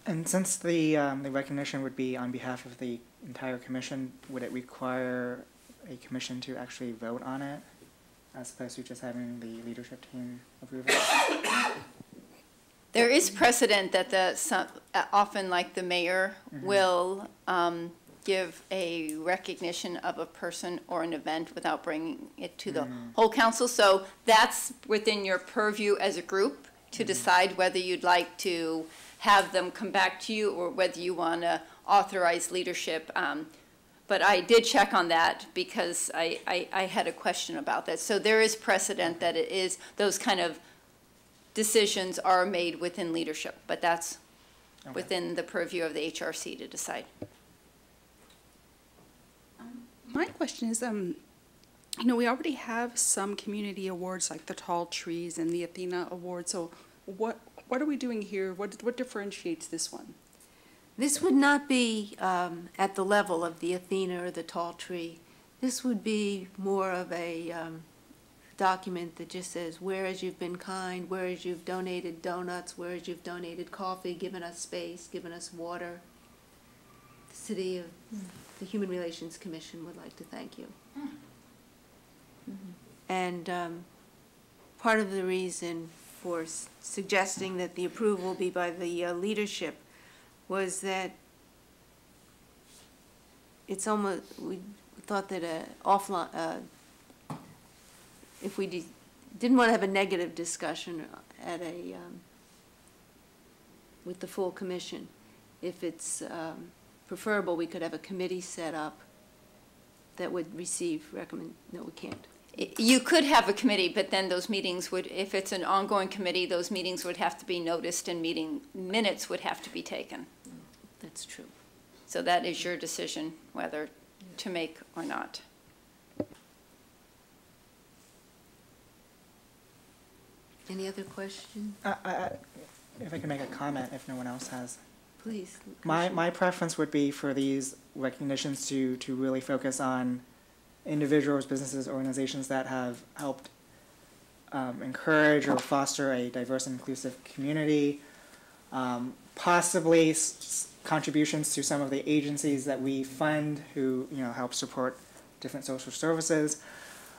And since the recognition would be on behalf of the entire commission, would it require a commission to actually vote on it, as opposed to just having the leadership team approve it? There is precedent that often like the mayor will give a recognition of a person or an event without bringing it to the whole council. So that's within your purview as a group to decide whether you'd like to have them come back to you or whether you want to authorize leadership. But I did check on that because I had a question about that. So there is precedent that it is those kind of decisions are made within leadership, but that's within the purview of the HRC to decide. My question is, you know, we already have some community awards like the Tall Trees and the Athena Award. So what are we doing here? What differentiates this one? This would not be at the level of the Athena or the Tall Tree. This would be more of a document that just says, whereas you've been kind, whereas you've donated donuts, whereas you've donated coffee, given us space, given us water. The City of the Human Relations Commission would like to thank you. And part of the reason for suggesting that the approval be by the leadership was that it's almost, we thought that if we didn't want to have a negative discussion at with the full commission, if it's preferable, we could have a committee set up that would receive no, we can't. You could have a committee, but then those meetings would, if it's an ongoing committee, those meetings would have to be noticed and meeting minutes would have to be taken. That's true. So that is your decision whether to make or not. Any other questions? If I can make a comment, if no one else has. Please. My preference would be for these recognitions to really focus on individuals, businesses, organizations that have helped encourage or foster a diverse and inclusive community, possibly contributions to some of the agencies that we fund who help support different social services.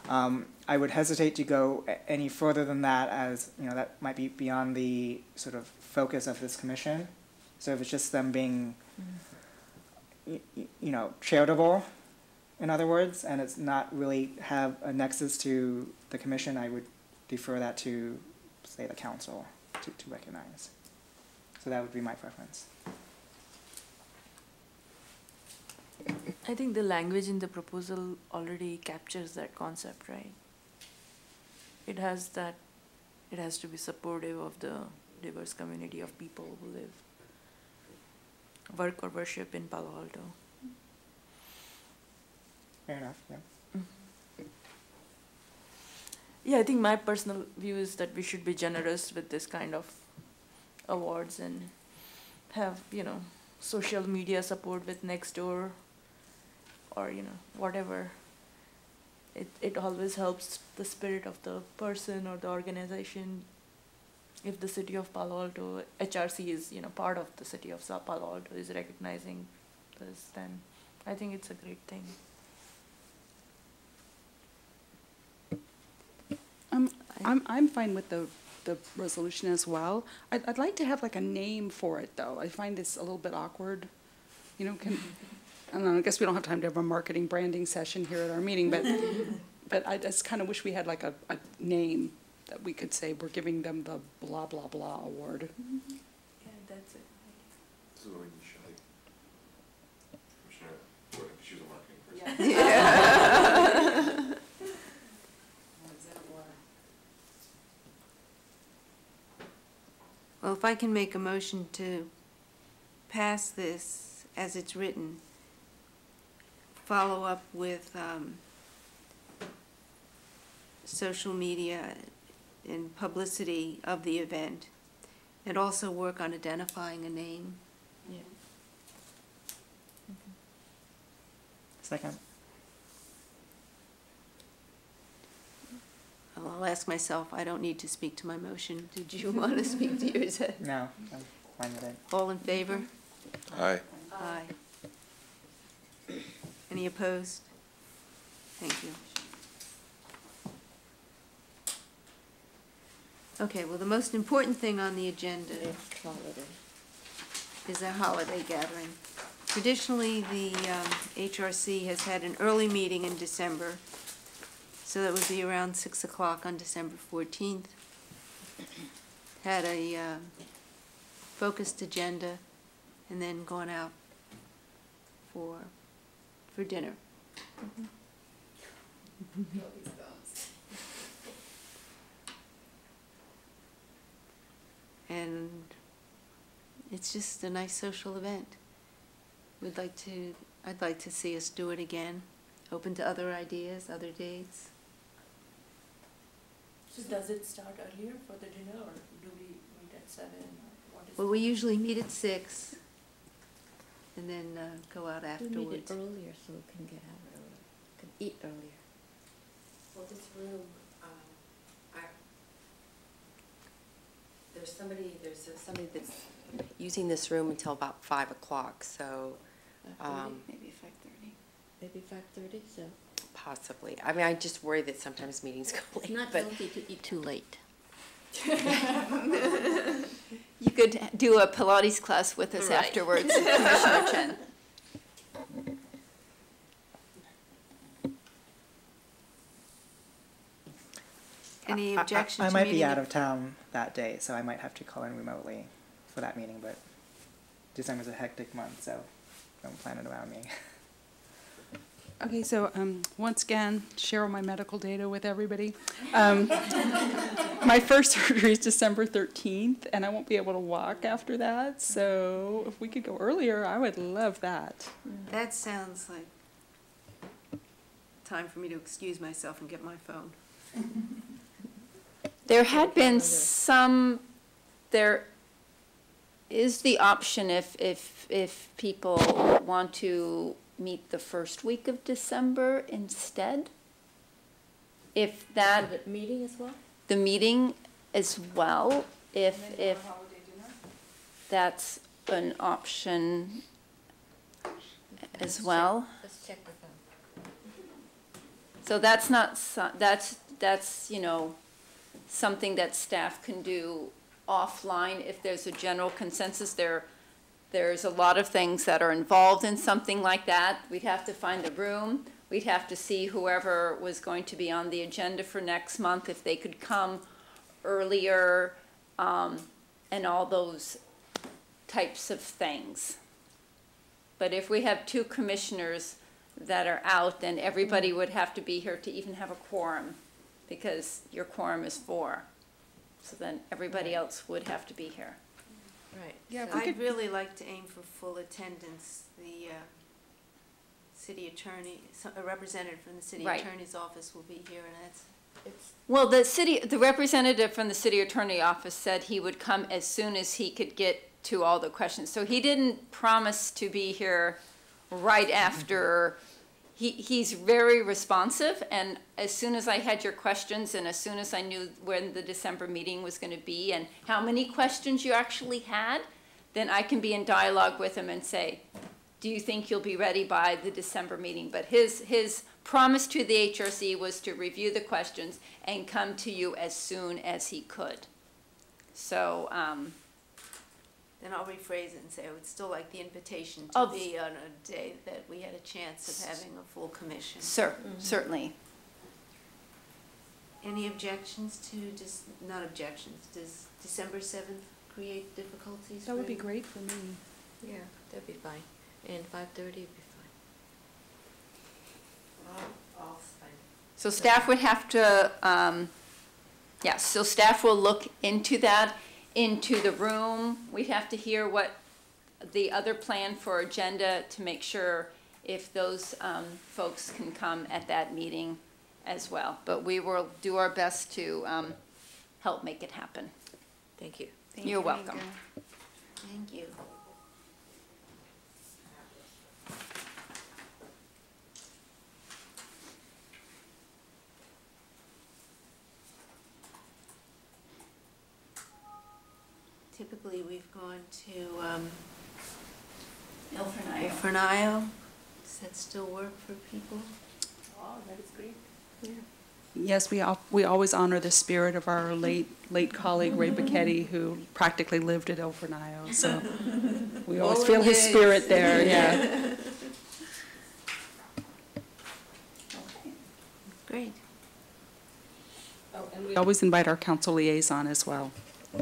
I would hesitate to go any further than that, as that might be beyond the sort of focus of this commission. So if it's just them being charitable, in other words, and it's not really have a nexus to the commission, I would defer that to, say, the council to recognize. So that would be my preference. I think the language in the proposal already captures that concept, right? It has to be supportive of the diverse community of people who live, work or worship in Palo Alto. Fair enough, yeah. Yeah, I think my personal view is that we should be generous with this kind of awards and have, social media support with Nextdoor or, whatever. It always helps the spirit of the person or the organization. If the City of Palo Alto, HRC is, part of the City of Palo Alto is recognizing this, then I think it's a great thing. I'm fine with the resolution as well. I'd like to have like a name for it, though. I find this a little bit awkward. You know, I don't know, I guess we don't have time to have a marketing branding session here at our meeting, but I just kind of wish we had like a name that we could say we're giving them the blah, blah, blah award. Yeah, that's it. This is when you should, like, Commissioner Gordon, she was a marketing person. Well, if I can make a motion to pass this as it's written, follow up with social media and publicity of the event, and also work on identifying a name. Second. I'll ask myself, I don't need to speak to my motion. Did you want to speak to yours? No, I'm fine with it. All in favor? Aye. Aye. Any opposed? Thank you. Okay, well, the most important thing on the agenda is a holiday gathering. Traditionally, the HRC has had an early meeting in December, so that would be around 6 o'clock on December 14th. Had a focused agenda, and then gone out for dinner. And it's just a nice social event. I'd like to see us do it again, open to other ideas, other dates. So does it start earlier for the dinner, or do we meet at 7? Or what is Well, we usually meet at 6, and then go out We afterwards. made it earlier so we can get out earlier, can eat earlier. Well, this room, there's somebody that's using this room until about 5 o'clock, so. Maybe 5:30. Maybe 5:30, so. Possibly. I mean, I just worry that sometimes meetings go late. It's not but healthy to eat too late. You could do a Pilates class with us Right. afterwards, Commissioner Chen. Any objection I to might be meeting out at- of town that day, so I might have to call in remotely for that meeting, but December's a hectic month, so don't plan it around me. Okay, so once again, share my medical data with everybody. My first surgery is December 13th, and I won't be able to walk after that. So if we could go earlier, I would love that. That sounds like time for me to excuse myself and get my phone. There had been some, there is the option if people want to meet the first week of December instead. If that, The meeting as well? the meeting as well, if that's an option as well. Let's check with them. So that's not, that's, you know, something that staff can do offline if there's a general consensus. There's a lot of things that are involved in something like that. We'd have to find the room. We'd have to see whoever was going to be on the agenda for next month, if they could come earlier, and all those types of things. But if we have 2 commissioners that are out, then everybody would have to be here to even have a quorum, because your quorum is 4. So then everybody else would have to be here. Right. Yeah, if so- we could- I'd really like to aim for full attendance. The city attorney, a representative from the city Right. attorney's office will be here, and It's, Well, the representative from the city attorney office said he would come as soon as he could get to all the questions. So he didn't promise to be here right after. He's very responsive, and as soon as I had your questions, and as soon as I knew when the December meeting was gonna be and how many questions you actually had, then I can be in dialogue with him and say, do you think you'll be ready by the December meeting? But his promise to the HRC was to review the questions and come to you as soon as he could. So, Then I'll rephrase it and say I would still like the invitation to Oh. be on a day that we had a chance of having a full commission. certainly. Any objections to, not objections, does December 7th create difficulties? That would be for great for me. Yeah, that'd be fine. And 5:30 would be fine. So staff would have to, so staff will look into that, into the room. We'd have to hear what the other plan for agenda to make sure if those folks can come at that meeting as well. But we will do our best to help make it happen. Thank you. You're welcome. Thank you. Typically, we've gone to Fernio. Does that still work for people? Oh, that is great. Yes, we always honor the spirit of our late colleague Ray Bacchetti, who practically lived at El Fornio. So we always feel his spirit there. Yeah. Great. Oh, and we always invite our council liaison as well. I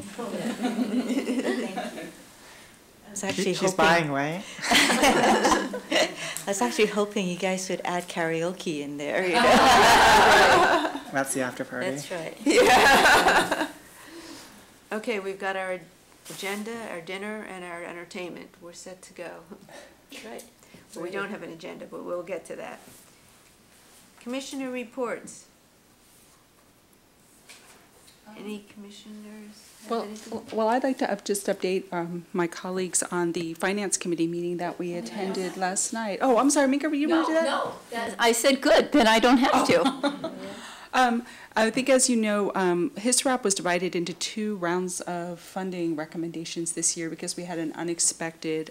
was actually She's buying, right? I was actually hoping you guys would add karaoke in there. You know? That's the after party. That's right. Okay, we've got our agenda, our dinner, and our entertainment. We're set to go. Right. Well, we don't have an agenda, but we'll get to that. Commissioner reports. Any commissioners have anything? Well, I'd like to just update my colleagues on the Finance Committee meeting that we attended last night. Oh, I'm sorry, Minka, you want to do that? No, I said good, then I don't have to. I think, as you know, HISRAP was divided into 2 rounds of funding recommendations this year because we had an unexpected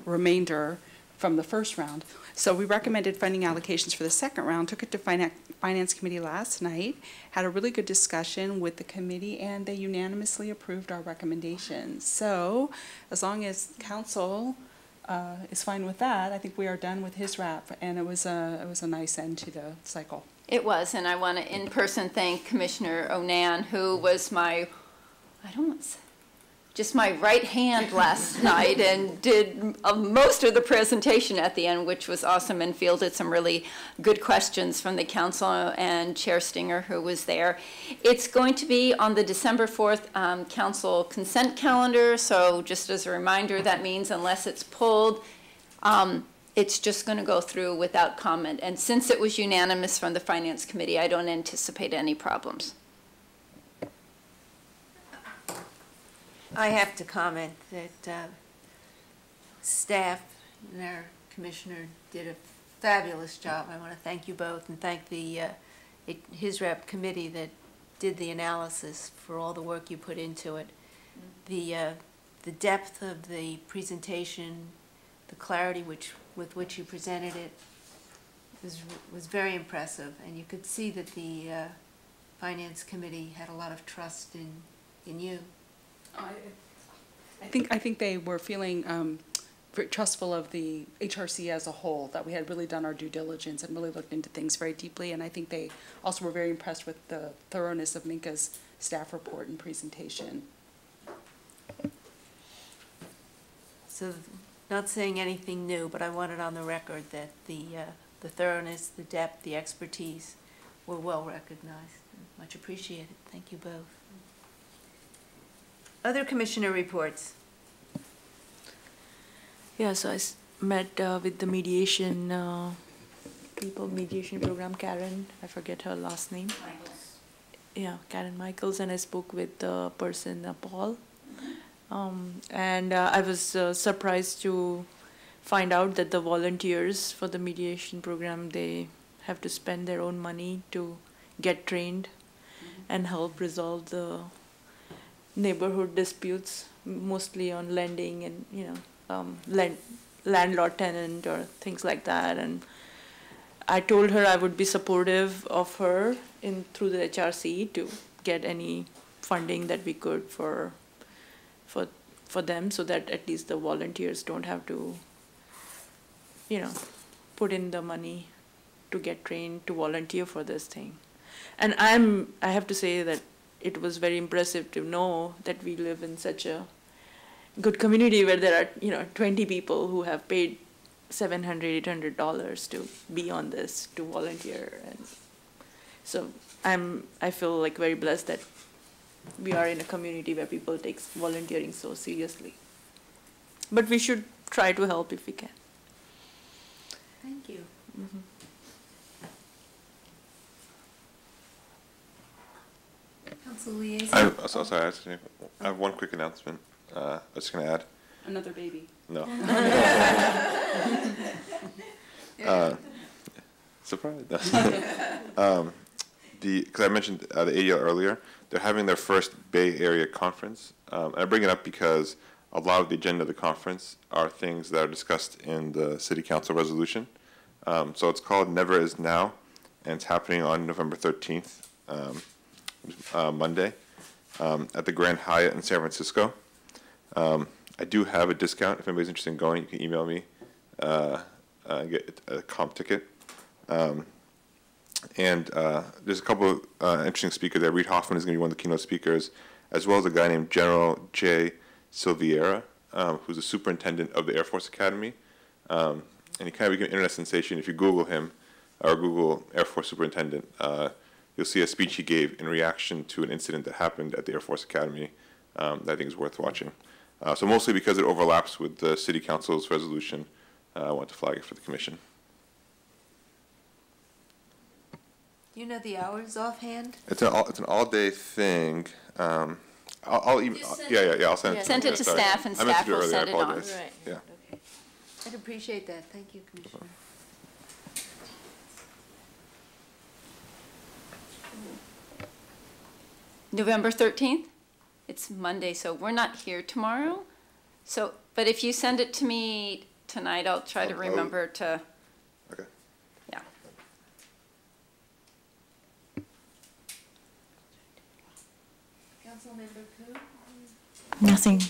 remainder from the first round. So we recommended funding allocations for the second round, took it to Finance Committee last night, had a really good discussion with the committee, and they unanimously approved our recommendations. So as long as council is fine with that, I think we are done with HISRAP, and it was a nice end to the cycle. It was, and I want to in person thank Commissioner Onan, who was my right hand last night and did most of the presentation at the end, which was awesome, and fielded some really good questions from the council and Chair Stinger, who was there. It's going to be on the December 4th council consent calendar, so just as a reminder, that means unless it's pulled, it's just going to go through without comment. And since it was unanimous from the Finance Committee, I don't anticipate any problems. I have to comment that staff and our commissioner did a fabulous job. I want to thank you both and thank the HISRAP committee that did the analysis for all the work you put into it. The depth of the presentation, the clarity with which you presented it was very impressive, and you could see that the Finance Committee had a lot of trust in you. I think they were feeling very trustful of the HRC as a whole, that we had really done our due diligence and really looked into things very deeply, and I think they also were very impressed with the thoroughness of Minka's staff report and presentation. So, not saying anything new, but I want it on the record that the thoroughness, the depth, the expertise were well recognized. Much appreciated. Thank you both. Other commissioner reports. Yeah, so I met with the mediation mediation program, Karen, I forget her last name. Michaels. Yeah, Karen Michaels, and I spoke with the person, Paul. And I was surprised to find out that the volunteers for the mediation program, they have to spend their own money to get trained and help resolve the neighborhood disputes, mostly on lending and, landlord tenant or things like that. And I told her I would be supportive of her through the HRC to get any funding that we could for them, so that at least the volunteers don't have to, put in the money to get trained to volunteer for this thing. And I have to say that it was very impressive to know that we live in such a good community where there are, 20 people who have paid $700, $800 to be on this, to volunteer. And so I feel like very blessed that we are in a community where people take volunteering so seriously. But we should try to help if we can. Thank you. Council liaison. I have one quick announcement. I was just going to add. Another baby. No. Surprise. Because I mentioned the ADL earlier, they're having their first Bay Area conference. And I bring it up because a lot of the agenda of the conference are things that are discussed in the City Council resolution. So it's called Never Is Now, and it's happening on November 13th, Monday, at the Grand Hyatt in San Francisco. I do have a discount. If anybody's interested in going, you can email me, get a comp ticket. And there's a couple of interesting speakers there. Reed Hoffman is going to be one of the keynote speakers, as well as a guy named General J. Silveira, who's a superintendent of the Air Force Academy. And he kind of became an internet sensation. If you Google him, or Google Air Force Superintendent, you'll see a speech he gave in reaction to an incident that happened at the Air Force Academy that I think is worth watching. So mostly because it overlaps with the City Council's resolution, I want to flag it for the Commission. Do you know the hours offhand? It's an all-day thing. I'll email. Yeah. I'll send it. Send it to Sorry. staff, and I meant to staff do it will earlier. send I it on. apologize. Right. Yeah. Okay. I'd appreciate that. Thank you, Commissioner. November 13th? It's Monday, so we're not here tomorrow. So, but if you send it to me tonight, I'll try to remember to, Okay. yeah. Councilmember Koo? Nothing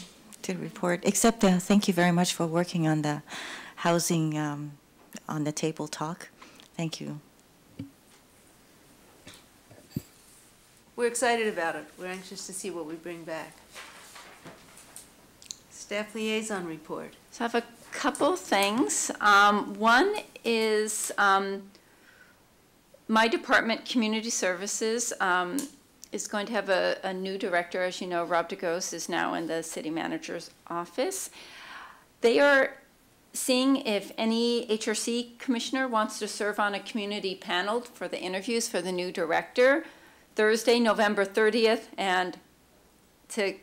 to report, except thank you very much for working on the housing on the table talk. Thank you. We're excited about it. We're anxious to see what we bring back. Staff liaison report. So I have a couple things. One is my department, Community Services, is going to have a new director. As you know, Rob DeGose is now in the city manager's office. They are seeing if any HRC commissioner wants to serve on a community panel for the interviews for the new director, Thursday, November 30th, and to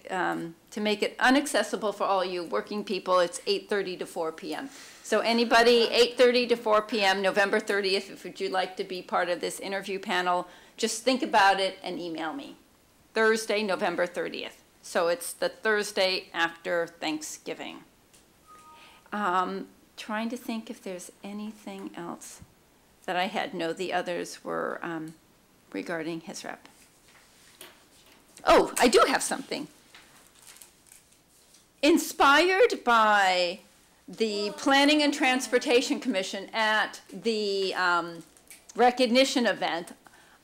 make it inaccessible for all you working people, it's 8:30 to 4 p.m. So anybody, 8:30 to 4 p.m., November 30th, if would you like to be part of this interview panel, just think about it and email me. Thursday, November 30th. So it's the Thursday after Thanksgiving. Trying to think if there's anything else that I had. No, the others were regarding his rep. Oh, I do have something. Inspired by the Planning and Transportation Commission at the recognition event,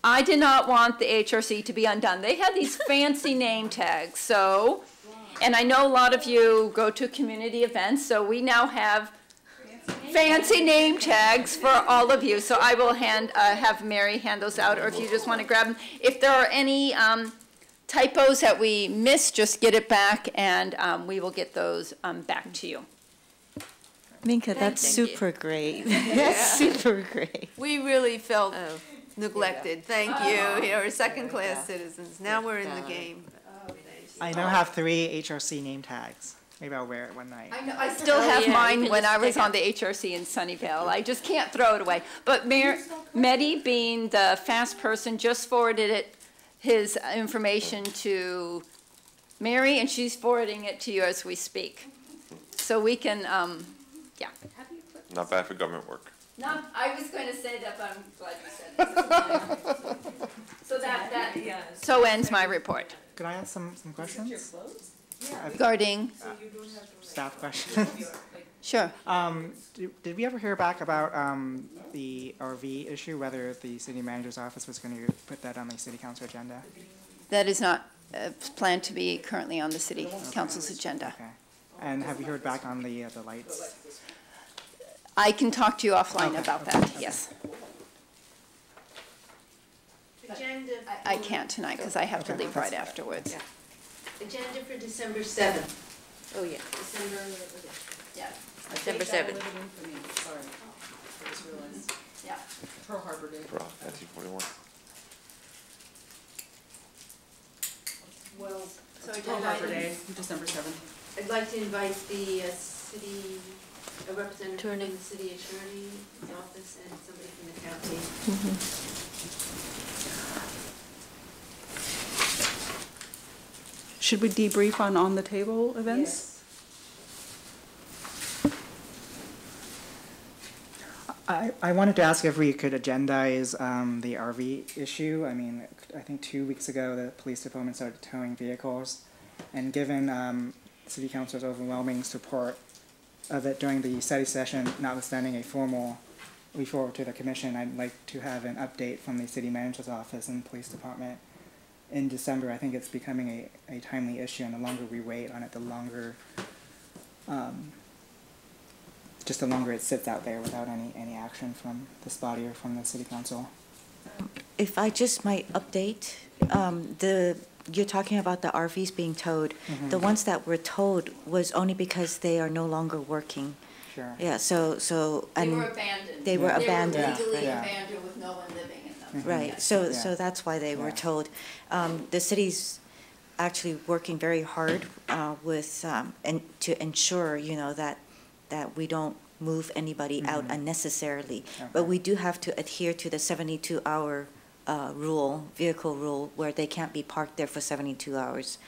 I did not want the HRC to be undone. They had these fancy name tags, so, and I know a lot of you go to community events, so we now have fancy name tags for all of you. So I will have Mary hand those out, or if you just want to grab them. If there are any typos that we missed, just get it back, and we will get those back to you. Minka, that's super great. That's super great. We really felt neglected. Thank you. We're second-class citizens. Now we're in the game. I now have 3 HRC name tags. Maybe I'll wear it one night. I know, I still have mine when I was on the HRC in Sunnyvale. I just can't throw it away. But Mehdi, being the fast person, just forwarded his information to Mary, and she's forwarding it to you as we speak. So we can, yeah. Not bad for government work. No, I was going to say that, but I'm glad you said it. So so ends my report. Could I ask some questions? Regarding, Staff questions. sure. Did we ever hear back about the RV issue, whether the city manager's office was going to put that on the city council agenda? That is not planned to be currently on the city council's agenda. Okay. And have you heard back on the lights? I can talk to you offline Okay, about okay, that, okay. yes. Agenda. I can't tonight because I have to Okay, leave that's- right afterwards. Agenda for December 7th. Oh, yeah. December, Yeah, December 7th. Sorry, I just realized. yeah. Pearl Harbor Day. For 1941. Well, so Pearl Harbor Day, December 7th. I'd like to invite the city, a representative from Attorney. the city attorney's office and somebody from the county. Should we debrief on the table events? I wanted to ask if we could agendize the RV issue. I mean, I think 2 weeks ago, the police department started towing vehicles. And given city council's overwhelming support of it during the study session, notwithstanding a formal referral to the commission, I'd like to have an update from the city manager's office and police department in December. I think it's becoming a timely issue, and the longer we wait on it, the longer just the longer it sits out there without any action from this body or from the city council. If I just might update, you're talking about the RVs being towed. Mhm. The ones that were towed was only because they are no longer working. Sure. Yeah, so, They and were abandoned. they were abandoned, They were legally Yeah. abandoned with no one living in them. right, so, Yeah. so that's why they were Yeah. towed. The city's actually working very hard with, and to ensure, that we don't move anybody out unnecessarily. But Okay. we do have to adhere to the 72-hour vehicle rule, where they can't be parked there for 72 hours.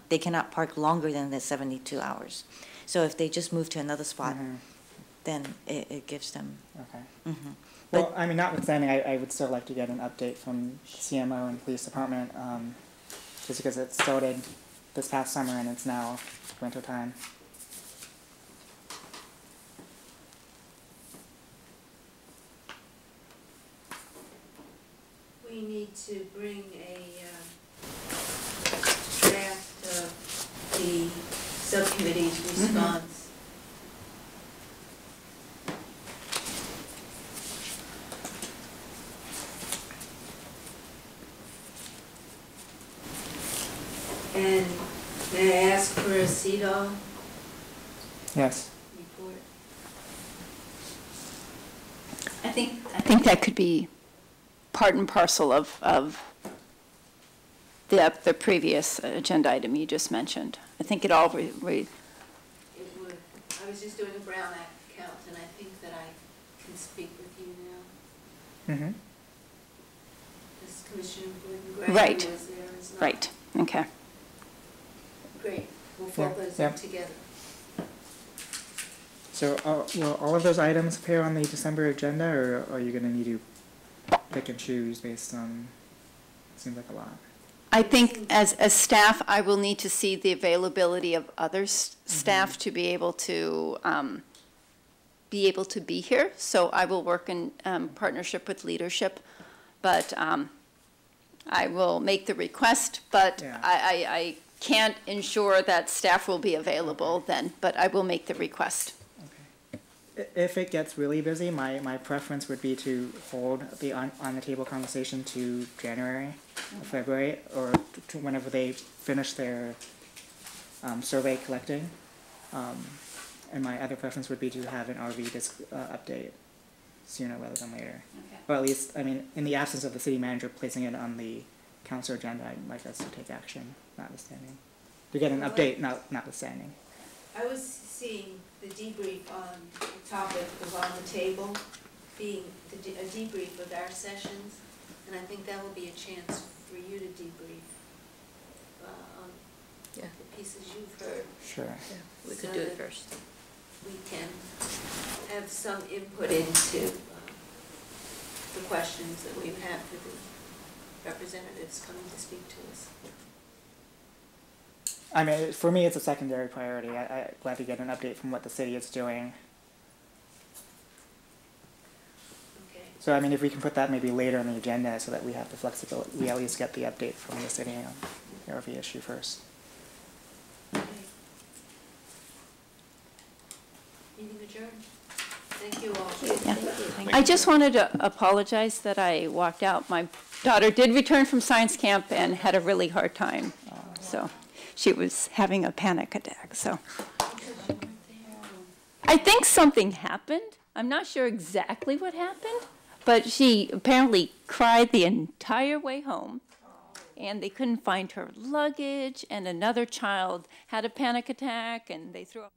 They cannot park longer than the 72 hours. So if they just move to another spot, then it gives them. Okay. Mhm. Well, I mean, notwithstanding, I would still like to get an update from CMO and police department, just because it started this past summer and it's now winter time. We need to bring a draft of the subcommittee's response. And may I ask for a CEDAW Yes. report? I think that could be part and parcel of the previous agenda item you just mentioned. I think it all, It would. I was just doing a Brown Act count, and I think that I can speak with you now. Mm-hmm. This Commissioner Gordon Right. Graham was there as well. right, okay. Great. We'll Yeah, fold those yeah. up together. So, will all of those items appear on the December agenda, or are you gonna need to pick and choose based on, seems like a lot. I think as staff, I will need to see the availability of other staff to be able to be here. So I will work in partnership with leadership, but I will make the request, but Yeah. I can't ensure that staff will be available then, but I will make the request. If it gets really busy, my preference would be to hold the on-the-table conversation to January or February, or to whenever they finish their survey collecting. And my other preference would be to have an RV update sooner rather than later. Okay. Or at least, I mean, in the absence of the city manager placing it on the council agenda, I'd like us to take action, notwithstanding. To get an update, notwithstanding. I was seeing the debrief on the topic of on the table being a debrief of our sessions, and I think that will be a chance for you to debrief on Yeah. the pieces you've heard. Sure. We could do it first. we can have some input into the questions that we have for the representatives coming to speak to us. I mean, for me, it's a secondary priority. I'm glad to get an update from what the city is doing. Okay. So, I mean, if we can put that maybe later on the agenda so that we have the flexibility, we at least get the update from the city on the RV issue first. Okay. Meeting adjourned. Thank you all. I just wanted to apologize that I walked out. My daughter did return from science camp and had a really hard time. So she was having a panic attack, so. I think something happened. I'm not sure exactly what happened, but she apparently cried the entire way home. And they couldn't find her luggage, and another child had a panic attack, and they threw up.